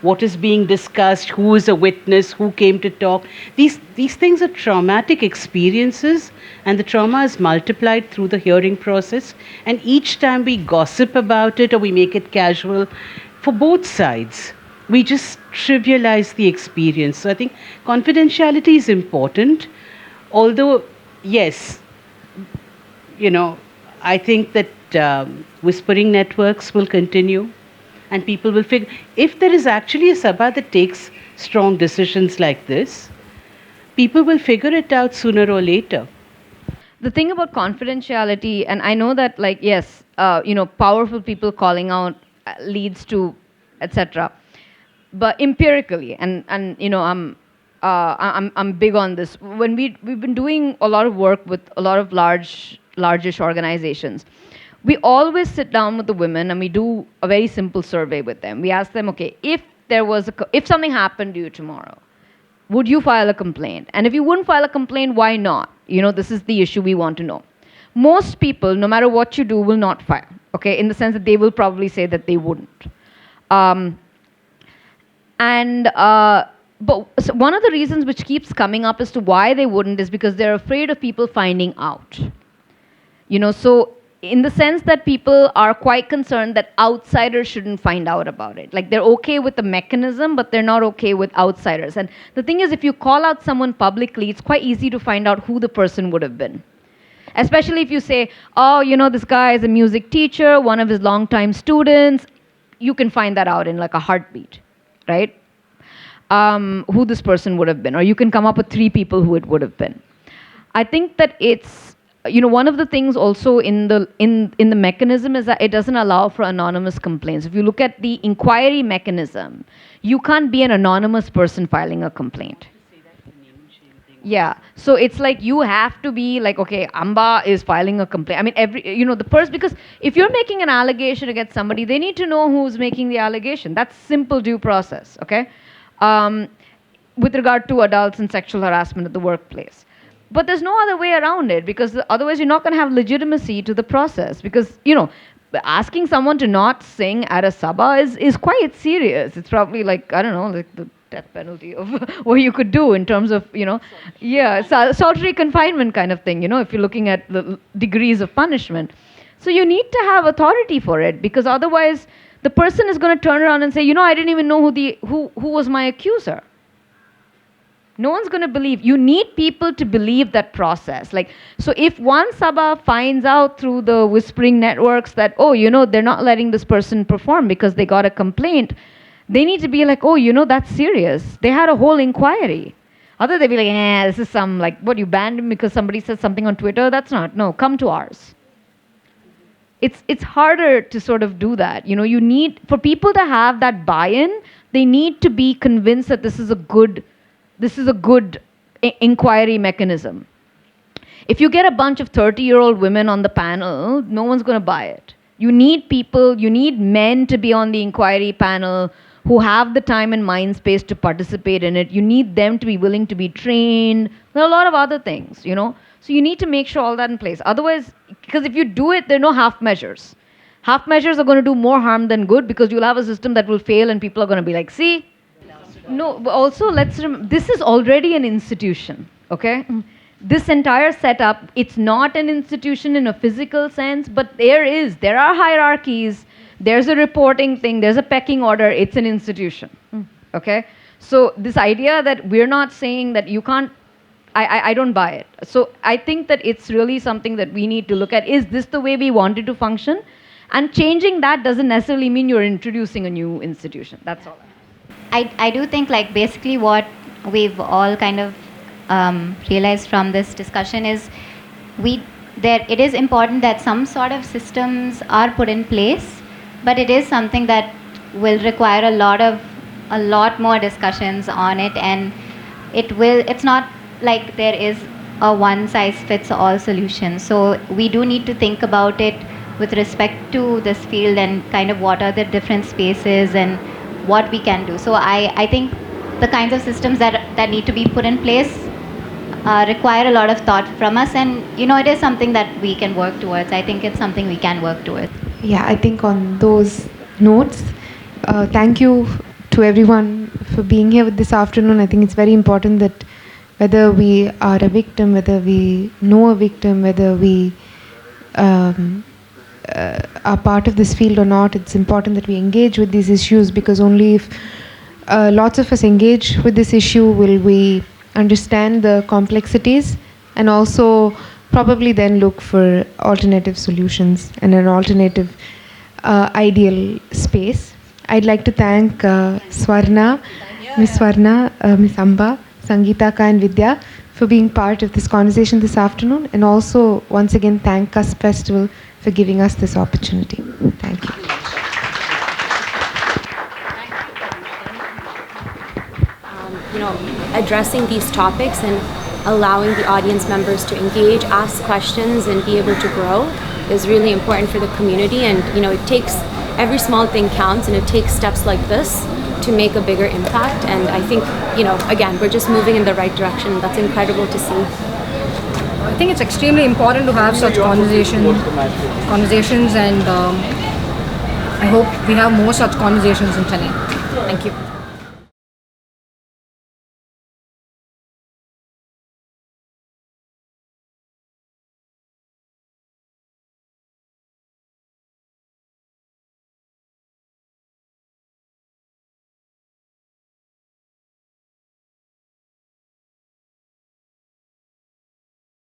what is being discussed, who is a witness, who came to talk. These things are traumatic experiences, and the trauma is multiplied through the hearing process. And each time we gossip about it or we make it casual, for both sides, we just trivialize the experience. So I think confidentiality is important, although, yes, I think that whispering networks will continue. And people will figure, if there is actually a sabha that takes strong decisions like this, people will figure it out sooner or later. The thing about confidentiality, and I know that, yes, powerful people calling out leads to, etc. But empirically, and I'm big on this. When we've been doing a lot of work with a lot of largish organizations, we always sit down with the women and we do a very simple survey with them. We ask them, okay, if something happened to you tomorrow, would you file a complaint? And if you wouldn't file a complaint, why not? This is the issue we want to know. Most people, no matter what you do, will not file, okay, in the sense that they will probably say that they wouldn't. But so one of the reasons which keeps coming up as to why they wouldn't is because they're afraid of people finding out. So in the sense that people are quite concerned that outsiders shouldn't find out about it. Like, they're okay with the mechanism, but they're not okay with outsiders. And the thing is, if you call out someone publicly, it's quite easy to find out who the person would have been. Especially if you say, oh, this guy is a music teacher, one of his longtime students. You can find that out in like a heartbeat, right? Who this person would have been. Or you can come up with 3 people who it would have been. I think that it's, one of the things also in the mechanism is that it doesn't allow for anonymous complaints. If you look at the inquiry mechanism, you can't be an anonymous person filing a complaint. Yeah, so it's like you have to be like, okay, Amba is filing a complaint. I mean, the person, because if you're making an allegation against somebody, they need to know who's making the allegation. That's simple due process, okay? With regard to adults and sexual harassment at the workplace. But there's no other way around it, because otherwise you're not going to have legitimacy to the process. Because, asking someone to not sing at a sabha is quite serious. It's probably like, I don't know, like the death penalty of what you could do in terms of, solitary confinement kind of thing, if you're looking at the degrees of punishment. So you need to have authority for it, because otherwise the person is going to turn around and say, I didn't even know who was my accuser. No one's going to believe. You need people to believe that process. So if one sabha finds out through the whispering networks that, they're not letting this person perform because they got a complaint, they need to be like, that's serious. They had a whole inquiry. Otherwise, they'd be like, this is some, what, you banned him because somebody said something on Twitter? That's not. No, come to ours. It's harder to sort of do that. You need, for people to have that buy-in, they need to be convinced that this is a good inquiry mechanism. If you get a bunch of 30-year-old women on the panel, no one's going to buy it. You need people, you need men to be on the inquiry panel who have the time and mind space to participate in it. You need them to be willing to be trained. There are a lot of other things, So you need to make sure all that in place. Otherwise, because if you do it, there are no half measures. Half measures are going to do more harm than good, because you'll have a system that will fail and people are going to be like, see? No, but also let's remember, this is already an institution, okay? This entire setup, it's not an institution in a physical sense, but there are hierarchies, there's a reporting thing, there's a pecking order, it's an institution, okay? So this idea that we're not saying that you can't, I don't buy it. So I think that it's really something that we need to look at. Is this the way we want it to function? And changing that doesn't necessarily mean you're introducing a new institution. That's all. I do think basically what we've all kind of realized from this discussion is it is important that some sort of systems are put in place, but it is something that will require a lot more discussions on it, and it's not like there is a one size fits all solution. So we do need to think about it with respect to this field and kind of what are the different spaces and what we can do. So I think the kinds of systems that need to be put in place require a lot of thought from us, and it is something that we can work towards. I think it's something we can work towards. Yeah, I think on those notes, thank you to everyone for being here this afternoon. I think it's very important that whether we are a victim, whether we know a victim, whether we are part of this field or not, it's important that we engage with these issues, because only if lots of us engage with this issue will we understand the complexities and also probably then look for alternative solutions and an alternative ideal space. I'd like to thank Swarna, Miss Swarna, Miss Amba, Sangeetha and Vidhya for being part of this conversation this afternoon, and also once again thank CUSP Festival for giving us this opportunity. Thank you. Addressing these topics and allowing the audience members to engage, ask questions, and be able to grow is really important for the community. And it takes, every small thing counts, and it takes steps like this to make a bigger impact. And I think, again, we're just moving in the right direction. That's incredible to see. I think it's extremely important to have such conversations, and I hope we have more such conversations in Chennai. Thank you.